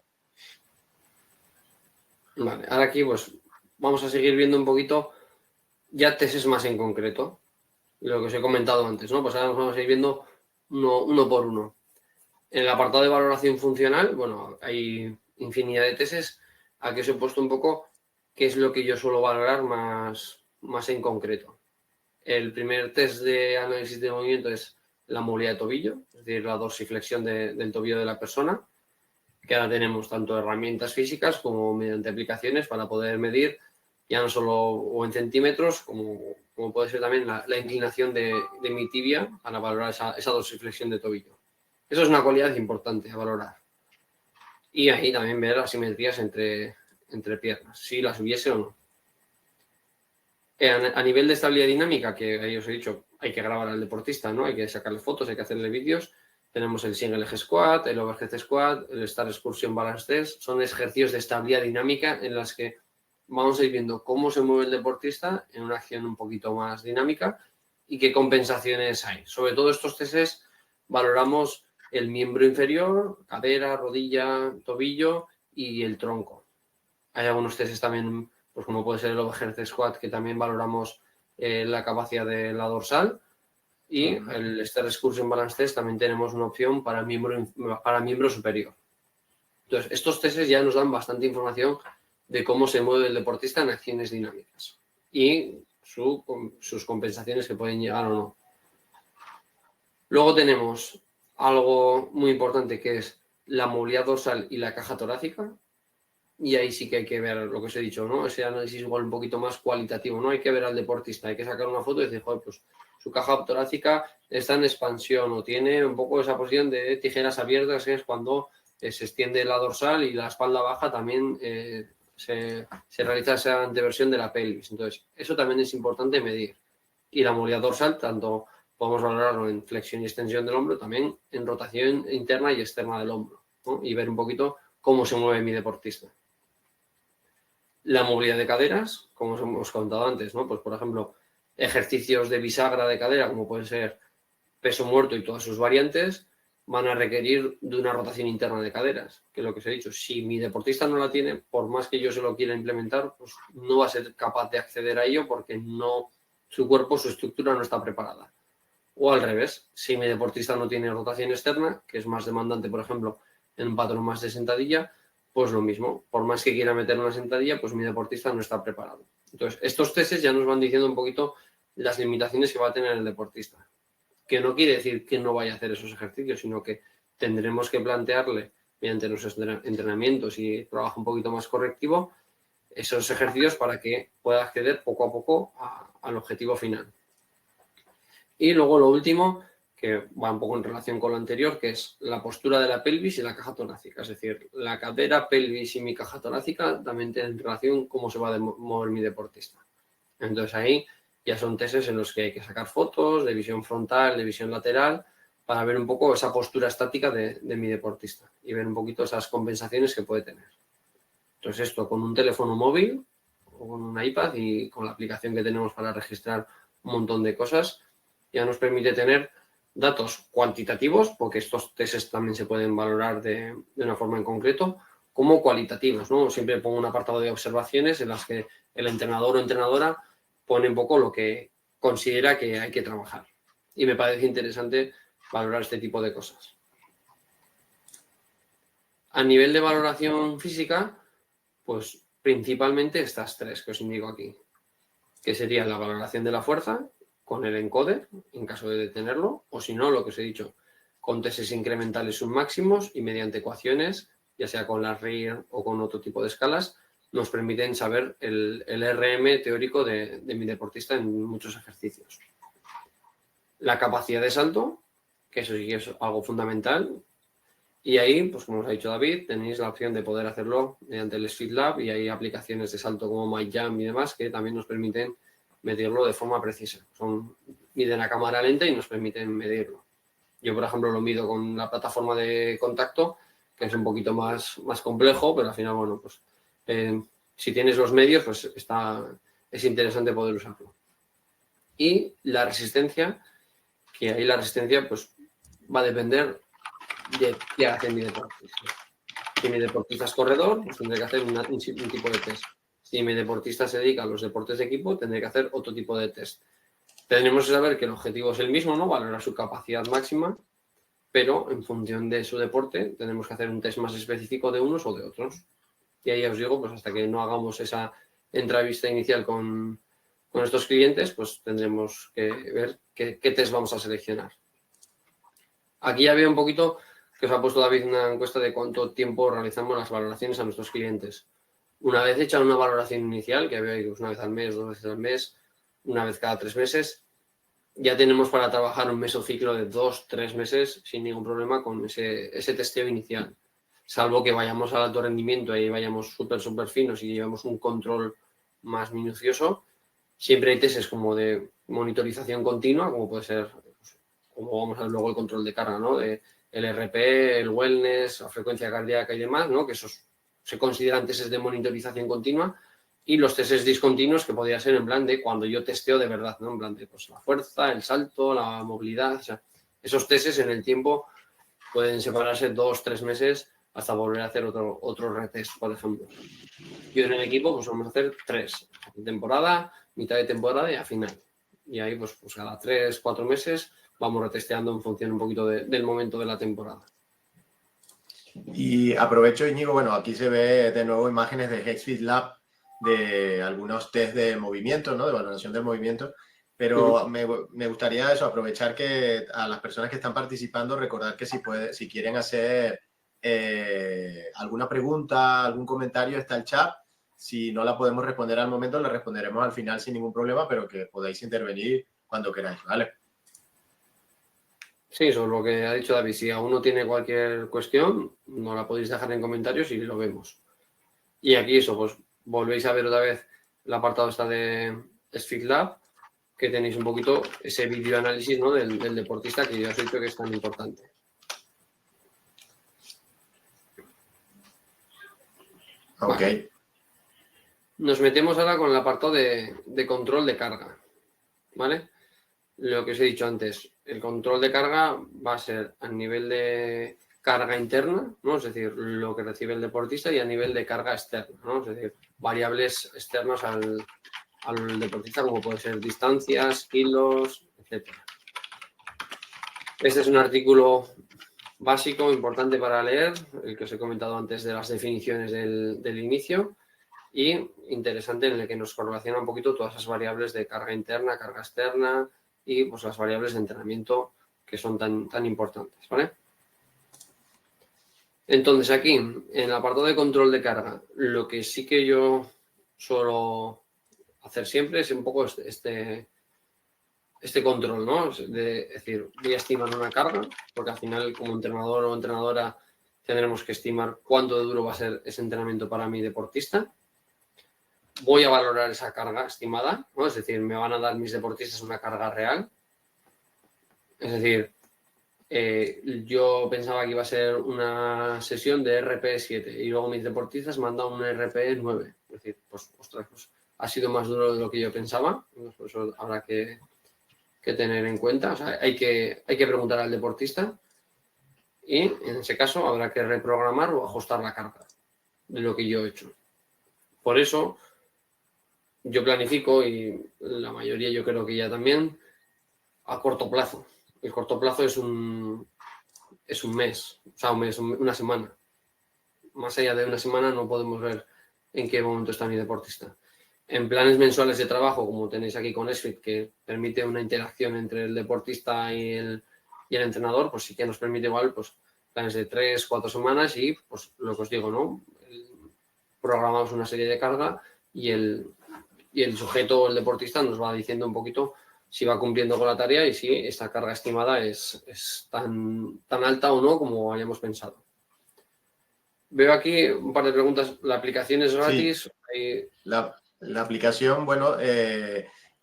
Vale, ahora aquí pues vamos a seguir viendo un poquito ya testes más en concreto, lo que os he comentado antes, ¿no? Pues ahora nos vamos a ir viendo uno por uno. En el apartado de valoración funcional, bueno, hay infinidad de testes. Aquí os he puesto un poco qué es lo que yo suelo valorar más en concreto. El primer test de análisis de movimiento es la movilidad de tobillo, es decir, la dorsiflexión del tobillo de la persona, que ahora tenemos tanto herramientas físicas como mediante aplicaciones para poder medir ya no solo o en centímetros, como puede ser también la inclinación de mi tibia para valorar esa dorsiflexión de tobillo. Eso es una cualidad importante a valorar. Y ahí también ver las simetrías entre piernas, si las hubiese o no. A nivel de estabilidad dinámica, que ahí os he dicho, hay que grabar al deportista, ¿no? Hay que sacarle fotos, hay que hacerle vídeos. Tenemos el single leg squat, el overhead squat, el star excursion balance test. Son ejercicios de estabilidad dinámica en las que vamos a ir viendo cómo se mueve el deportista en una acción un poquito más dinámica y qué compensaciones hay. Sobre todo estos testes valoramos el miembro inferior, cadera, rodilla, tobillo y el tronco. Hay algunos testes también, pues como puede ser el overhead squat, que también valoramos la capacidad de la dorsal. Y el Star Excursion Balance Test también tenemos una opción para miembro superior. Entonces, estos testes ya nos dan bastante información de cómo se mueve el deportista en acciones dinámicas y sus compensaciones que pueden llegar o no. Luego tenemos algo muy importante que es la movilidad dorsal y la caja torácica. Y ahí sí que hay que ver lo que os he dicho, ¿no? Ese análisis igual un poquito más cualitativo, ¿no? Hay que ver al deportista, hay que sacar una foto y decir, joder, pues su caja torácica está en expansión o tiene un poco esa posición de tijeras abiertas, que es cuando se extiende la dorsal y la espalda baja también se realiza esa anteversión de la pelvis. Entonces, eso también es importante medir. Y la movilidad dorsal, tanto podemos valorarlo en flexión y extensión del hombro, también en rotación interna y externa del hombro, ¿no? Y ver un poquito cómo se mueve mi deportista. La movilidad de caderas, como os hemos contado antes, ¿no? Pues, por ejemplo, ejercicios de bisagra de cadera, como pueden ser peso muerto y todas sus variantes, van a requerir de una rotación interna de caderas, que es lo que os he dicho. Si mi deportista no la tiene, por más que yo se lo quiera implementar, pues no va a ser capaz de acceder a ello porque no su cuerpo, su estructura no está preparada. O al revés, si mi deportista no tiene rotación externa, que es más demandante, por ejemplo, en un patrón más de sentadilla, pues lo mismo. Por más que quiera meter una sentadilla, pues mi deportista no está preparado. Entonces, estos testes ya nos van diciendo un poquito las limitaciones que va a tener el deportista. Que no quiere decir que no vaya a hacer esos ejercicios, sino que tendremos que plantearle, mediante nuestros entrenamientos y trabajo un poquito más correctivo, esos ejercicios para que pueda acceder poco a poco al objetivo final. Y luego lo último, que va un poco en relación con lo anterior, que es la postura de la pelvis y la caja torácica. Es decir, la cadera, pelvis y mi caja torácica también tienen relación con cómo se va a mover mi deportista. Entonces ahí ya son testes en los que hay que sacar fotos de visión frontal, de visión lateral, para ver un poco esa postura estática de mi deportista y ver un poquito esas compensaciones que puede tener. Entonces esto con un teléfono móvil o con un iPad y con la aplicación que tenemos para registrar un montón de cosas, ya nos permite tener datos cuantitativos, porque estos testes también se pueden valorar de una forma en concreto, como cualitativos, ¿no? Siempre pongo un apartado de observaciones en las que el entrenador o entrenadora pone un poco lo que considera que hay que trabajar. Y me parece interesante valorar este tipo de cosas. A nivel de valoración física, pues principalmente estas tres que os indico aquí, que sería la valoración de la fuerza con el encoder, en caso de tenerlo, o si no, lo que os he dicho, con testes incrementales submáximos y mediante ecuaciones, ya sea con la RIR o con otro tipo de escalas, nos permiten saber el RM teórico de mi deportista en muchos ejercicios. La capacidad de salto, que eso sí que es algo fundamental. Y ahí, pues como os ha dicho David, tenéis la opción de poder hacerlo mediante el SfitLab y hay aplicaciones de salto como MyJump y demás que también nos permiten medirlo de forma precisa. Miden a cámara lenta y nos permiten medirlo. Yo, por ejemplo, lo mido con la plataforma de contacto, que es un poquito más complejo, pero al final, bueno, pues si tienes los medios, pues es interesante poder usarlo. Y la resistencia, que ahí la resistencia pues va a depender de qué hace mi deportista. Si mi deportista es corredor, pues tendré que hacer un tipo de test. Si mi deportista se dedica a los deportes de equipo, tendré que hacer otro tipo de test. Tenemos que saber que el objetivo es el mismo, ¿no? Valorar su capacidad máxima, pero en función de su deporte tenemos que hacer un test más específico de unos o de otros. Y ahí os digo, pues hasta que no hagamos esa entrevista inicial con estos clientes, pues tendremos que ver qué test vamos a seleccionar. Aquí ya veo un poquito que os ha puesto David una encuesta de cuánto tiempo realizamos las valoraciones a nuestros clientes. Una vez hecha una valoración inicial, que veo una vez al mes, 2 veces al mes, una vez cada 3 meses, ya tenemos para trabajar un mesociclo de 2-3 meses sin ningún problema con ese testeo inicial. Salvo que vayamos al alto rendimiento y vayamos súper finos y llevemos un control más minucioso, siempre hay testes como de monitorización continua, como puede ser, como vamos a ver luego el control de carga, ¿no? El RP, el wellness, la frecuencia cardíaca y demás, ¿no? Que esos se consideran testes de monitorización continua, y los testes discontinuos, que podría ser en plan de cuando yo testeo de verdad, ¿no? En plan de pues, la fuerza, el salto, la movilidad. O sea, esos testes en el tiempo pueden separarse 2-3 meses hasta volver a hacer otro retest, por ejemplo. Yo en el equipo pues vamos a hacer 3. Temporada, mitad de temporada y a final. Y ahí pues cada 3-4 meses vamos retesteando en función un poquito del momento de la temporada. Y aprovecho, Íñigo, bueno, aquí se ve de nuevo imágenes de SfitLab de algunos test de movimiento, ¿no? De valoración del movimiento, pero me gustaría eso, aprovechar que a las personas que están participando, recordar que si quieren hacer alguna pregunta, algún comentario, está el chat. Si no la podemos responder al momento, la responderemos al final sin ningún problema, pero que podáis intervenir cuando queráis, ¿vale? Sí, eso es lo que ha dicho David. Si aún no tiene cualquier cuestión, nos la podéis dejar en comentarios y lo vemos. Y aquí eso, pues volvéis a ver otra vez el apartado está de SfitLab, que tenéis un poquito ese vídeo análisis, ¿no? del deportista, que ya os he dicho que es tan importante. Ok. Vale. Nos metemos ahora con el apartado de control de carga, ¿vale? Lo que os he dicho antes, el control de carga va a ser a nivel de carga interna, ¿no? Es decir, lo que recibe el deportista, y a nivel de carga externa, ¿no? Es decir, variables externas al al deportista, como puede ser distancias, kilos, etc. Este es un artículo básico, importante para leer, el que os he comentado antes de las definiciones del inicio, y interesante en el que nos correlaciona un poquito todas esas variables de carga interna, carga externa y pues las variables de entrenamiento que son tan importantes, ¿vale? Entonces aquí, en el apartado de control de carga, lo que sí que yo suelo hacer siempre es un poco este control, ¿no? Es decir, voy a estimar una carga, porque al final como entrenador o entrenadora tendremos que estimar cuánto de duro va a ser ese entrenamiento para mi deportista. Voy a valorar esa carga estimada, ¿no? Es decir, me van a dar mis deportistas una carga real. Es decir, yo pensaba que iba a ser una sesión de RP7 y luego mis deportistas me han dado un RP9. Es decir, pues, ostras, pues ha sido más duro de lo que yo pensaba. Por eso habrá que tener en cuenta. O sea, hay que preguntar al deportista y en ese caso habrá que reprogramar o ajustar la carga de lo que yo he hecho. Por eso yo planifico, y la mayoría yo creo que ya también, a corto plazo. El corto plazo es un mes, o sea, una semana. Más allá de una semana no podemos ver en qué momento está mi deportista. En planes mensuales de trabajo, como tenéis aquí con Esfit, que permite una interacción entre el deportista y el entrenador, pues sí que nos permite igual pues, planes de 3-4 semanas y pues lo que os digo, ¿no? Programamos una serie de carga y el sujeto, el deportista, nos va diciendo un poquito si va cumpliendo con la tarea y si esta carga estimada es tan alta o no como hayamos pensado. Veo aquí un par de preguntas. ¿La aplicación es gratis? Sí. La aplicación, bueno,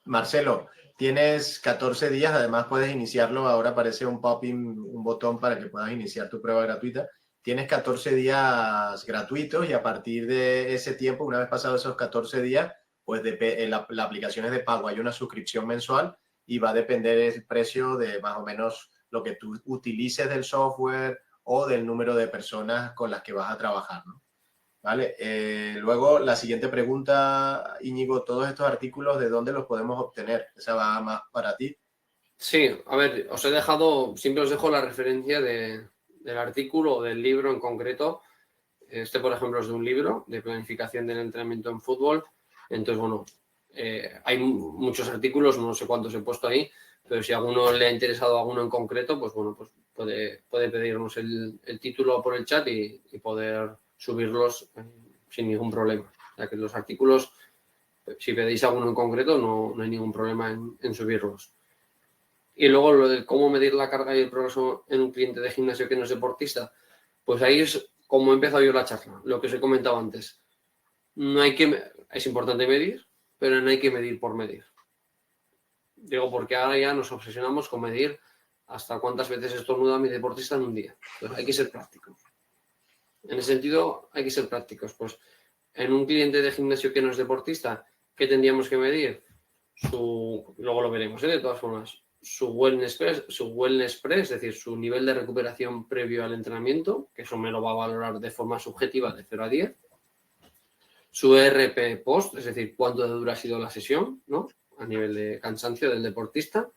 Marcelo, tienes 14 días, además puedes iniciarlo, ahora aparece un pop-in, un botón para que puedas iniciar tu prueba gratuita. Tienes 14 días gratuitos y a partir de ese tiempo, una vez pasados esos 14 días, pues la aplicación es de pago, hay una suscripción mensual y va a depender el precio de más o menos lo que tú utilices del software o del número de personas con las que vas a trabajar, ¿no? Vale, luego la siguiente pregunta, Íñigo, todos estos artículos, ¿de dónde los podemos obtener? Esa va más para ti. Sí, a ver, siempre os dejo la referencia del artículo o del libro en concreto. Este, por ejemplo, es de un libro de planificación del entrenamiento en fútbol. Entonces, bueno, hay muchos artículos, no sé cuántos he puesto ahí, pero si a alguno le ha interesado alguno en concreto, pues bueno, pues puede pedirnos el título por el chat y poder subirlos sin ningún problema. O sea que los artículos, si pedís alguno en concreto, no hay ningún problema en subirlos. Y luego lo de cómo medir la carga y el progreso en un cliente de gimnasio que no es deportista, pues ahí es como he empezado yo la charla, lo que os he comentado antes. Es importante medir, pero no hay que medir por medir. Digo, porque ahora ya nos obsesionamos con medir hasta cuántas veces estornuda mi deportista en un día. Entonces hay que ser prácticos. En ese sentido, hay que ser prácticos. Pues en un cliente de gimnasio que no es deportista, ¿qué tendríamos que medir? Luego lo veremos, de todas formas. Su wellness press, es decir, su nivel de recuperación previo al entrenamiento, que eso me lo va a valorar de forma subjetiva de 0 a 10. Su RP post, es decir, cuánto de dura ha sido la sesión, ¿no? A nivel de cansancio del deportista.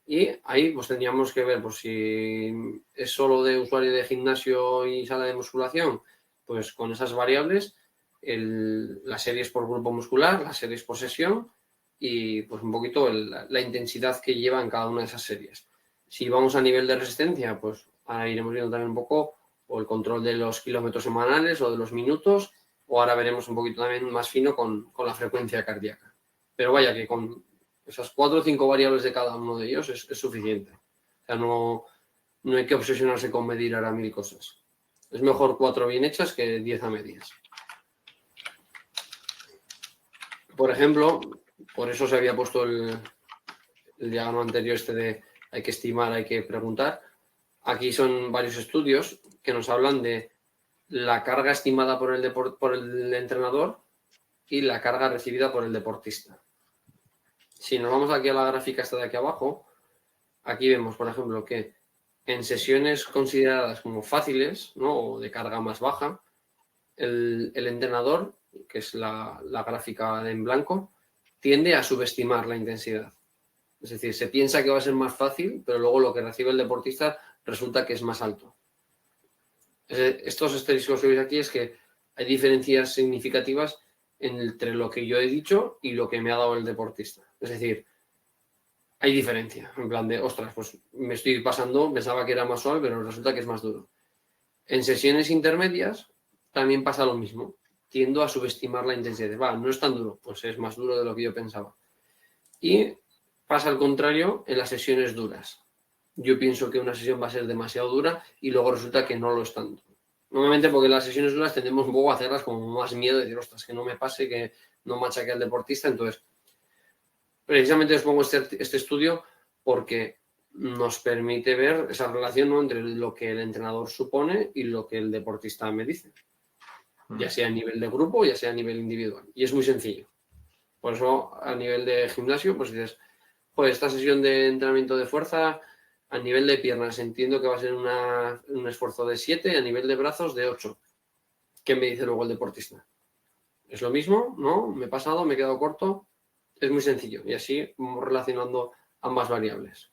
Y ahí pues tendríamos que ver, pues si es solo de usuario de gimnasio y sala de musculación, pues con esas variables, las series por grupo muscular, las series por sesión y pues un poquito la intensidad que lleva en cada una de esas series. Si vamos a nivel de resistencia, pues ahora iremos viendo también un poco o el control de los kilómetros semanales o de los minutos, o ahora veremos un poquito también más fino con la frecuencia cardíaca. Pero vaya que con esas 4 o 5 variables de cada uno de ellos es suficiente. O sea, no hay que obsesionarse con medir ahora 1000 cosas. Es mejor 4 bien hechas que 10 a medias. Por ejemplo, por eso se había puesto el diagrama anterior de hay que estimar, hay que preguntar. Aquí son varios estudios que nos hablan de la carga estimada por el entrenador y la carga recibida por el deportista. Si nos vamos aquí a la gráfica esta de aquí abajo, aquí vemos, por ejemplo, que en sesiones consideradas como fáciles, ¿no? O de carga más baja, el, el entrenador, que es la gráfica en blanco, tiende a subestimar la intensidad. Es decir, se piensa que va a ser más fácil, pero luego lo que recibe el deportista resulta que es más alto. Estos asteriscos que veis aquí es que hay diferencias significativas entre lo que yo he dicho y lo que me ha dado el deportista. Es decir, hay diferencia. En plan de, ostras, pues me estoy pasando, pensaba que era más suave, pero resulta que es más duro. En sesiones intermedias también pasa lo mismo. Tiendo a subestimar la intensidad. Va, no es tan duro, pues es más duro de lo que yo pensaba. Y pasa al contrario en las sesiones duras. Yo pienso que una sesión va a ser demasiado dura y luego resulta que no lo es tanto. Normalmente porque las sesiones duras tendemos un poco a hacerlas con más miedo de decir, ostras, que no me pase, que no machaque al deportista. Entonces, precisamente os pongo este estudio porque nos permite ver esa relación, ¿no?, entre lo que el entrenador supone y lo que el deportista me dice. Ya sea a nivel de grupo, ya sea a nivel individual. Y es muy sencillo. Por eso, a nivel de gimnasio, pues dices, pues esta sesión de entrenamiento de fuerza, a nivel de piernas entiendo que va a ser un esfuerzo de 7, a nivel de brazos de 8. ¿Qué me dice luego el deportista? ¿Es lo mismo? ¿No? ¿Me he pasado? ¿Me he quedado corto? Es muy sencillo y así vamos relacionando ambas variables.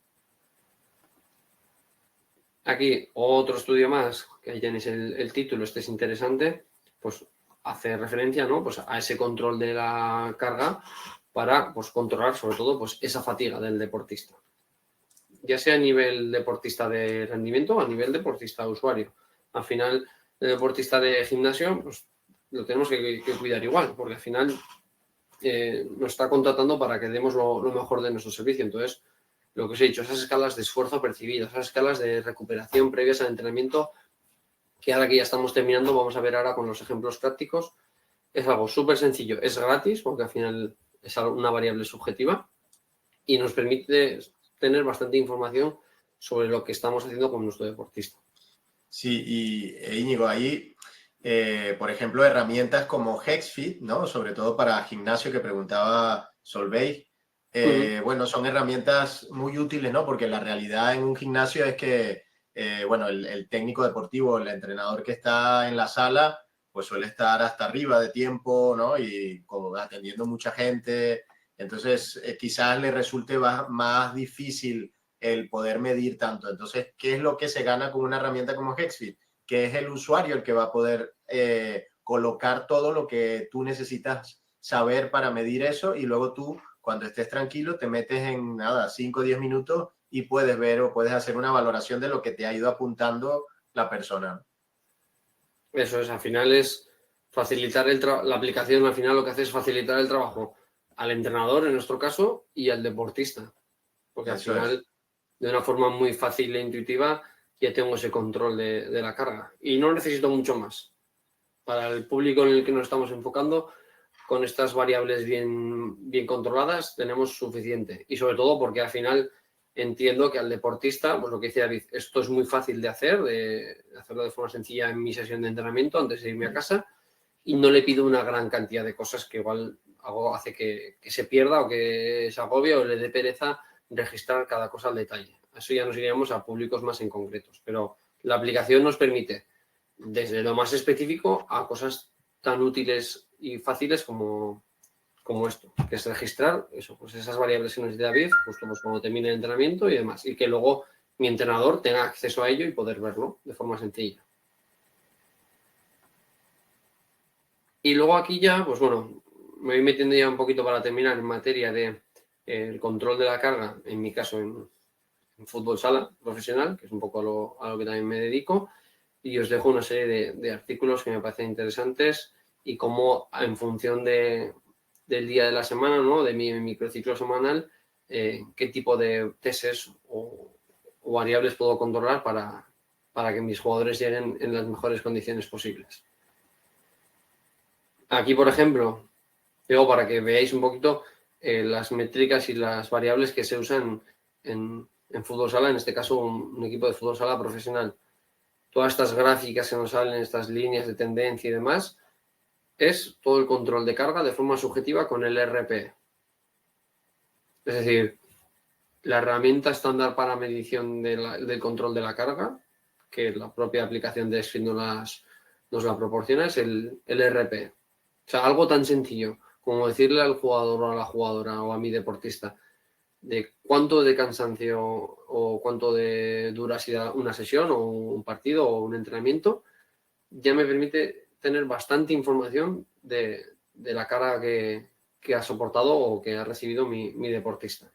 Aquí otro estudio más, que ahí tenéis el título, este es interesante, pues hace referencia, ¿no?, pues a ese control de la carga para, pues, controlar sobre todo, pues, esa fatiga del deportista. Ya sea a nivel deportista de rendimiento o a nivel deportista usuario. Al final, el deportista de gimnasio, pues lo tenemos que cuidar igual, porque al final nos está contratando para que demos lo mejor de nuestro servicio. Entonces, lo que os he dicho, esas escalas de esfuerzo percibido, esas escalas de recuperación previas al entrenamiento, que ahora que ya estamos terminando, vamos a ver ahora con los ejemplos prácticos, es algo súper sencillo, es gratis, porque al final es una variable subjetiva y nos permite tener bastante información sobre lo que estamos haciendo con nuestro deportista. Sí, y Íñigo, ahí, por ejemplo, herramientas como Hexfit, ¿no? Sobre todo para gimnasio que preguntaba Solveig, bueno, son herramientas muy útiles, ¿no? Porque la realidad en un gimnasio es que, bueno, el técnico deportivo, el entrenador que está en la sala, pues suele estar hasta arriba de tiempo, ¿no? Y como atendiendo mucha gente. Entonces, quizás le resulte más difícil el poder medir tanto. Entonces, ¿qué es lo que se gana con una herramienta como Hexfit? Que es el usuario el que va a poder colocar todo lo que tú necesitas saber para medir eso y luego tú, cuando estés tranquilo, te metes en nada, 5 o 10 minutos y puedes ver o puedes hacer una valoración de lo que te ha ido apuntando la persona. Eso es, al final es facilitar la aplicación, al final lo que hace es facilitar el trabajo al entrenador, en nuestro caso, y al deportista. Porque al Eso es. final, de una forma muy fácil e intuitiva, ya tengo ese control de la carga. Y no necesito mucho más. Para el público en el que nos estamos enfocando, con estas variables bien controladas, tenemos suficiente. Y sobre todo porque al final entiendo que al deportista, pues lo que decía David, esto es muy fácil de hacer, de hacerlo de forma sencilla en mi sesión de entrenamiento antes de irme a casa, y no le pido una gran cantidad de cosas que igual hace que se pierda o que se agobie o le dé pereza registrar cada cosa al detalle. Eso ya nos iríamos a públicos más en concretos, pero la aplicación nos permite desde lo más específico a cosas tan útiles y fáciles como esto, que es registrar eso, pues esas variables que nos dice David, justo pues cuando termine el entrenamiento y demás, y que luego mi entrenador tenga acceso a ello y poder verlo de forma sencilla. Y luego aquí ya, pues bueno, me voy metiendo ya un poquito para terminar en materia de el control de la carga, en mi caso en fútbol sala profesional, que es un poco a lo que también me dedico, y os dejo una serie de artículos que me parecen interesantes y cómo en función del día de la semana, ¿no?, de mi microciclo semanal, qué tipo de testes o variables puedo controlar para que mis jugadores lleguen en las mejores condiciones posibles. Aquí, por ejemplo, digo para que veáis un poquito las métricas y las variables que se usan en fútbol sala, en este caso un equipo de fútbol sala profesional. Todas estas gráficas que nos salen, estas líneas de tendencia y demás, es todo el control de carga de forma subjetiva con el RP. Es decir, la herramienta estándar para medición del control de la carga, que la propia aplicación de Hexfit nos la proporciona, es el RP. O sea, algo tan sencillo como decirle al jugador o a la jugadora o a mi deportista de cuánto de cansancio o cuánto de dura una sesión o un partido o un entrenamiento, ya me permite tener bastante información de la carga que ha soportado o que ha recibido mi deportista.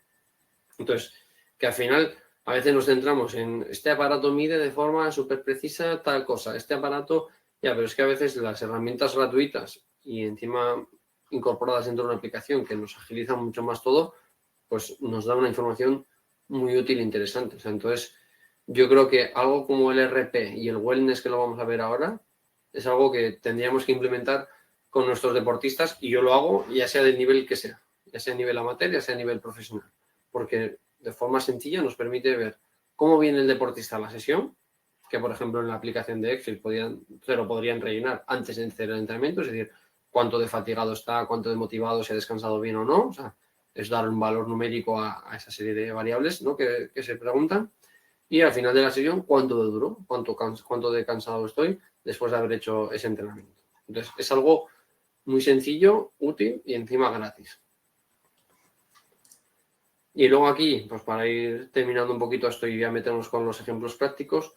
Entonces, que al final a veces nos centramos en este aparato mide de forma súper precisa tal cosa, este aparato, ya, pero es que a veces las herramientas gratuitas y encima incorporadas dentro de una aplicación que nos agiliza mucho más todo, pues nos da una información muy útil e interesante. O sea, entonces, yo creo que algo como el RP y el wellness que lo vamos a ver ahora es algo que tendríamos que implementar con nuestros deportistas y yo lo hago ya sea del nivel que sea, ya sea a nivel amateur, ya sea a nivel profesional, porque de forma sencilla nos permite ver cómo viene el deportista a la sesión, que por ejemplo en la aplicación de Excel se lo podrían rellenar antes de hacer el entrenamiento, es decir, cuánto de fatigado está, cuánto de motivado, si ha descansado bien o no, o sea, es dar un valor numérico a esa serie de variables, ¿no? que se preguntan. Y al final de la sesión, ¿cuánto de duro? ¿Cuánto de cansado estoy después de haber hecho ese entrenamiento? Entonces, es algo muy sencillo, útil y encima gratis. Y luego aquí, pues para ir terminando un poquito esto y ya meternos con los ejemplos prácticos,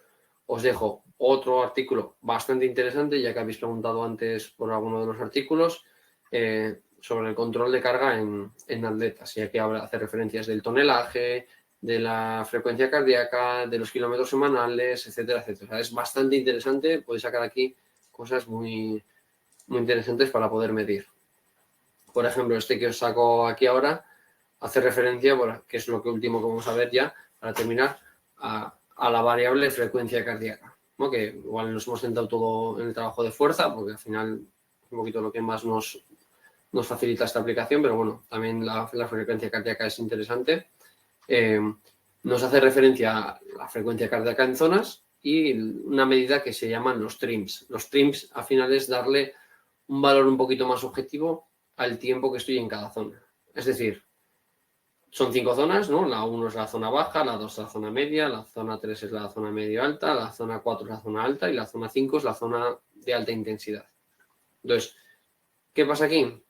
os dejo otro artículo bastante interesante, ya que habéis preguntado antes por alguno de los artículos, sobre el control de carga en atletas, ya que hace referencias del tonelaje, de la frecuencia cardíaca, de los kilómetros semanales, etcétera, etcétera. O sea, es bastante interesante, podéis sacar aquí cosas muy, muy interesantes para poder medir. Por ejemplo, este que os saco aquí ahora hace referencia, que es lo que último que vamos a ver ya, para terminar, a la variable frecuencia cardíaca, ¿no? Que igual nos hemos centrado todo en el trabajo de fuerza, porque al final es un poquito lo que más nos facilita esta aplicación, pero bueno, también la frecuencia cardíaca es interesante. Nos hace referencia a la frecuencia cardíaca en zonas y una medida que se llaman los TRIMS. Los TRIMS al final es darle un valor un poquito más objetivo al tiempo que estoy en cada zona. Es decir, son 5 zonas, ¿no? La 1 es la zona baja, la 2 es la zona media, la zona 3 es la zona medio-alta, la zona 4 es la zona alta y la zona 5 es la zona de alta intensidad. Entonces, ¿qué pasa aquí?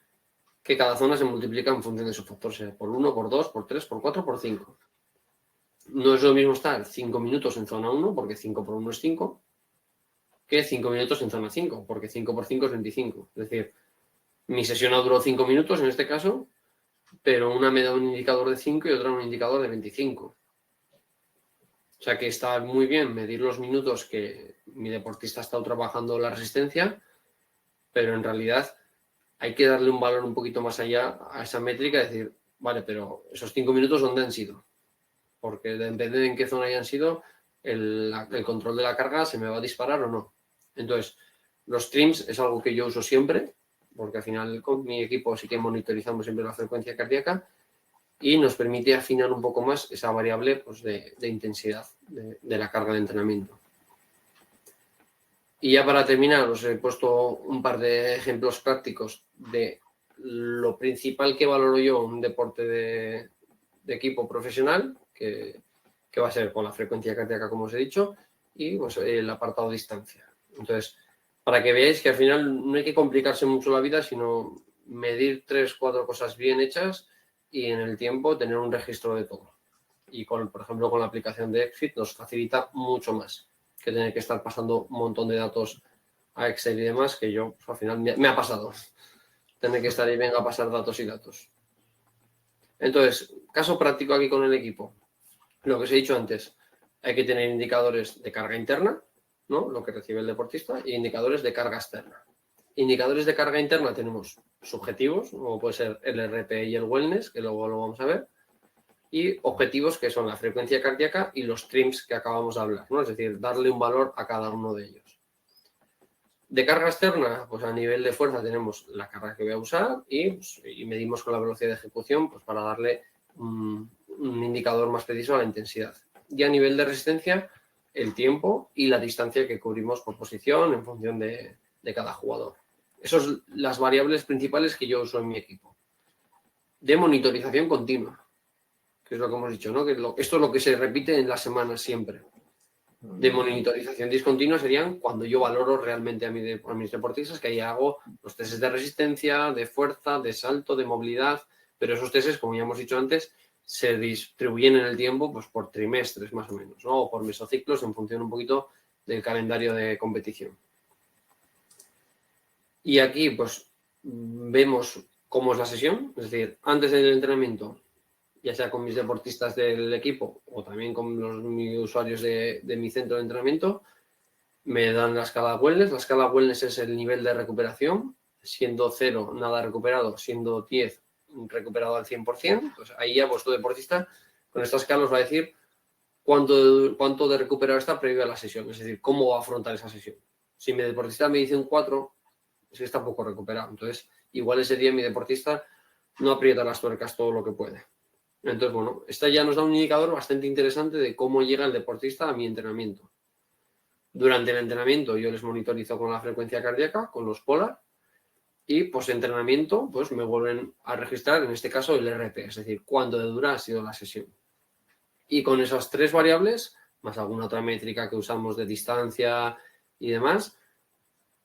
Que cada zona se multiplica en función de su factor, sea por 1, por 2, por 3, por 4, por 5. No es lo mismo estar 5 minutos en zona 1, porque 5 por 1 es 5, que 5 minutos en zona 5, porque 5 por 5 es 25. Es decir, mi sesión duró 5 minutos en este caso, pero una me da un indicador de 5 y otra un indicador de 25. O sea que está muy bien medir los minutos que mi deportista ha estado trabajando la resistencia, pero en realidad hay que darle un valor un poquito más allá a esa métrica, decir, vale, pero esos 5 minutos, ¿dónde han sido? Porque depende de en qué zona hayan sido, el control de la carga se me va a disparar o no. Entonces, los TRIMS es algo que yo uso siempre, porque al final con mi equipo sí que monitorizamos siempre la frecuencia cardíaca y nos permite afinar un poco más esa variable, pues, de intensidad de la carga de entrenamiento. Y ya para terminar, os he puesto un par de ejemplos prácticos de lo principal que valoro yo en un deporte de equipo profesional, que va a ser con la frecuencia cardíaca, como os he dicho, y pues, el apartado de distancia. Entonces, para que veáis que al final no hay que complicarse mucho la vida, sino medir 3, 4 cosas bien hechas y en el tiempo tener un registro de todo. Y por ejemplo, con la aplicación de Xfit nos facilita mucho más que tener que estar pasando un montón de datos a Excel y demás, que yo pues, al final me ha pasado. Tener que estar ahí, venga a pasar datos y datos. Entonces, caso práctico aquí con el equipo. Lo que os he dicho antes, hay que tener indicadores de carga interna, ¿no? Lo que recibe el deportista, y indicadores de carga externa. Indicadores de carga interna tenemos subjetivos, como puede ser el RP y el wellness, que luego lo vamos a ver, y objetivos que son la frecuencia cardíaca y los TRIMS que acabamos de hablar, ¿no? Es decir, darle un valor a cada uno de ellos. De carga externa, pues a nivel de fuerza tenemos la carga que voy a usar y medimos con la velocidad de ejecución, pues para darle un indicador más preciso a la intensidad. Y a nivel de resistencia, el tiempo y la distancia que cubrimos por posición en función de cada jugador. Esas son las variables principales que yo uso en mi equipo. De monitorización continua, que es lo que hemos dicho, ¿no? Que esto es lo que se repite en las semanas siempre. de monitorización discontinua serían cuando yo valoro realmente a mis deportistas, que ahí hago los testes de resistencia, de fuerza, de salto, de movilidad, pero esos testes, como ya hemos dicho antes, se distribuyen en el tiempo pues, por trimestres más o menos, ¿no? O por mesociclos en función un poquito del calendario de competición. Y aquí pues vemos cómo es la sesión, es decir, antes del entrenamiento, ya sea con mis deportistas del equipo o también con mis usuarios de mi centro de entrenamiento, me dan la escala wellness. La escala wellness es el nivel de recuperación, siendo 0 nada recuperado, siendo 10 recuperado al 100%. Entonces ahí ya vuestro deportista con esta escala os va a decir cuánto de recuperado está previo a la sesión, es decir, cómo va a afrontar esa sesión. Si mi deportista me dice un 4, es que está poco recuperado. Entonces, igual ese día mi deportista no aprieta las tuercas todo lo que puede. Entonces, bueno, esta ya nos da un indicador bastante interesante de cómo llega el deportista a mi entrenamiento. Durante el entrenamiento yo les monitorizo con la frecuencia cardíaca, con los Polar, y post-entrenamiento pues me vuelven a registrar, en este caso, el RP, es decir, cuánto de dura ha sido la sesión. Y con esas 3 variables, más alguna otra métrica que usamos de distancia y demás,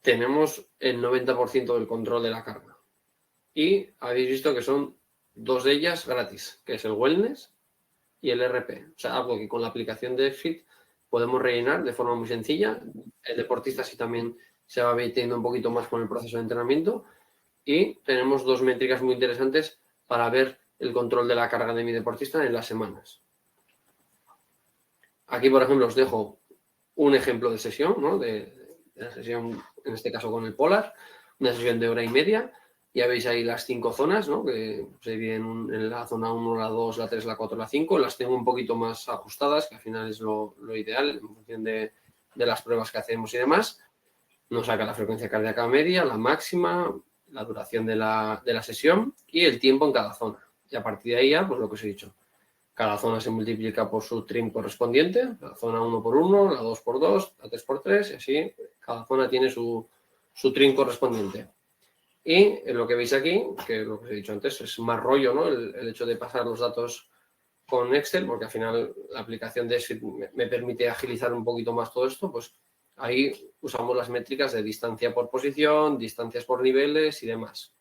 tenemos el 90% del control de la carga. Y habéis visto que son 2 de ellas gratis, que es el wellness y el RP. O sea, algo que con la aplicación de XFIT podemos rellenar de forma muy sencilla. El deportista sí también se va metiendo un poquito más con el proceso de entrenamiento. Y tenemos 2 métricas muy interesantes para ver el control de la carga de mi deportista en las semanas. Aquí, por ejemplo, os dejo un ejemplo de sesión, ¿no? de la sesión, en este caso con el Polar, una sesión de 1h30. Ya veis ahí las 5 zonas, ¿no? Que se dividen en la zona 1, la 2, la 3, la 4, la 5. Las tengo un poquito más ajustadas, que al final es lo ideal en función de las pruebas que hacemos y demás. Nos saca la frecuencia cardíaca media, la máxima, la duración de la sesión y el tiempo en cada zona. Y a partir de ahí ya, pues lo que os he dicho. Cada zona se multiplica por su trim correspondiente, la zona 1 por 1, la 2 por 2, la 3 por 3, y así cada zona tiene su trim correspondiente. Y lo que veis aquí, que lo que os he dicho antes, es más rollo, ¿no? El hecho de pasar los datos con Excel, porque al final la aplicación de XFIT me permite agilizar un poquito más todo esto, pues ahí usamos las métricas de distancia por posición, distancias por niveles y demás.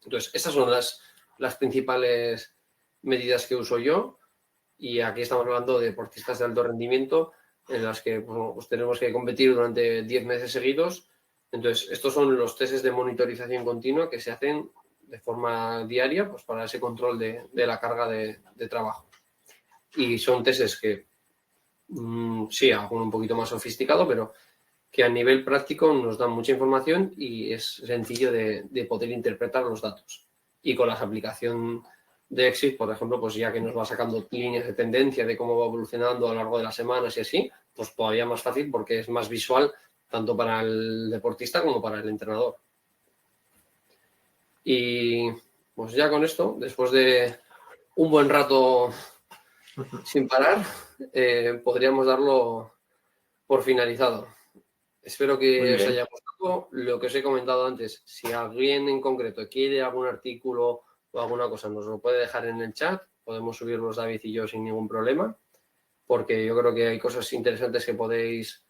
Entonces, esas son las principales medidas que uso yo. Y aquí estamos hablando de deportistas de alto rendimiento en las que pues tenemos que competir durante 10 meses seguidos. Entonces, estos son los testes de monitorización continua que se hacen de forma diaria pues, para ese control de la carga de trabajo. Y son testes que, sí, algo un poquito más sofisticado, pero que a nivel práctico nos dan mucha información y es sencillo de poder interpretar los datos. Y con la aplicación de XFIT, por ejemplo, pues ya que nos va sacando líneas de tendencia de cómo va evolucionando a lo largo de las semanas y así, pues todavía más fácil porque es más visual tanto para el deportista como para el entrenador. Y pues ya con esto, después de un buen rato sin parar, podríamos darlo por finalizado. Espero que os haya gustado lo que os he comentado antes. Si alguien en concreto quiere algún artículo o alguna cosa, nos lo puede dejar en el chat. Podemos subirlos David y yo sin ningún problema, porque yo creo que hay cosas interesantes que podéis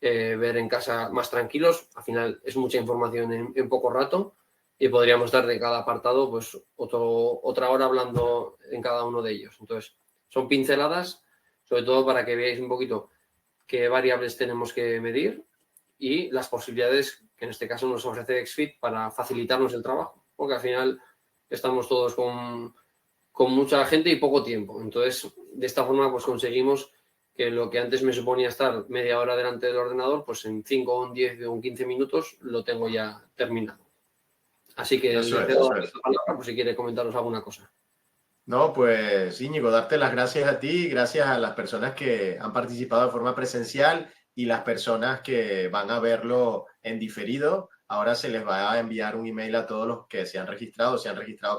ver en casa más tranquilos. Al final es mucha información en poco rato y podríamos dar de cada apartado pues otra hora hablando en cada uno de ellos. Entonces, son pinceladas, sobre todo para que veáis un poquito qué variables tenemos que medir y las posibilidades que en este caso nos ofrece XFIT para facilitarnos el trabajo, porque al final estamos todos con mucha gente y poco tiempo. Entonces, de esta forma, pues conseguimos que lo que antes me suponía estar media hora delante del ordenador, pues en 5 o 10 o 15 minutos lo tengo ya terminado. Así que le cedo la palabra por si quiere comentaros alguna cosa. No, pues Íñigo, darte las gracias a ti, gracias a las personas que han participado de forma presencial y las personas que van a verlo en diferido. Ahora se les va a enviar un email a todos los que se han registrado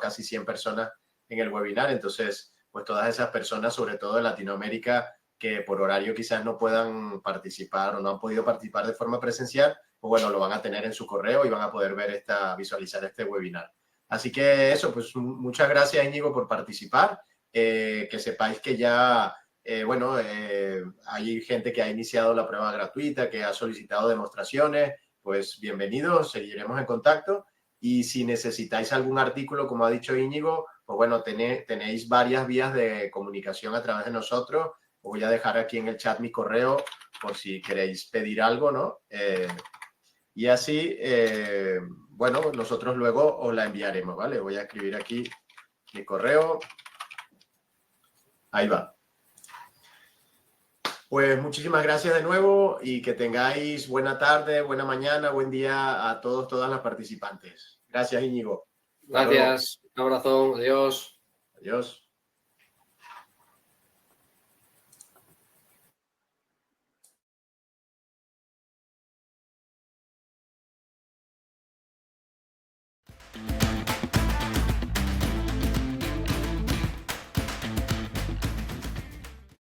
casi 100 personas en el webinar. Entonces, pues todas esas personas, sobre todo de Latinoamérica, que por horario quizás no puedan participar o no han podido participar de forma presencial, pues bueno, lo van a tener en su correo y van a poder ver visualizar este webinar. Así que eso, pues muchas gracias Íñigo por participar. Que sepáis que ya hay gente que ha iniciado la prueba gratuita, que ha solicitado demostraciones, pues bienvenidos, seguiremos en contacto. Y si necesitáis algún artículo, como ha dicho Íñigo, pues bueno, tenéis varias vías de comunicación a través de nosotros. Os voy a dejar aquí en el chat mi correo por si queréis pedir algo, ¿no? Y así, bueno, nosotros luego os la enviaremos, ¿vale? Voy a escribir aquí mi correo. Ahí va. Pues muchísimas gracias de nuevo y que tengáis buena tarde, buena mañana, buen día a todos, todas las participantes. Gracias, Íñigo. Gracias, un abrazo, adiós. Adiós.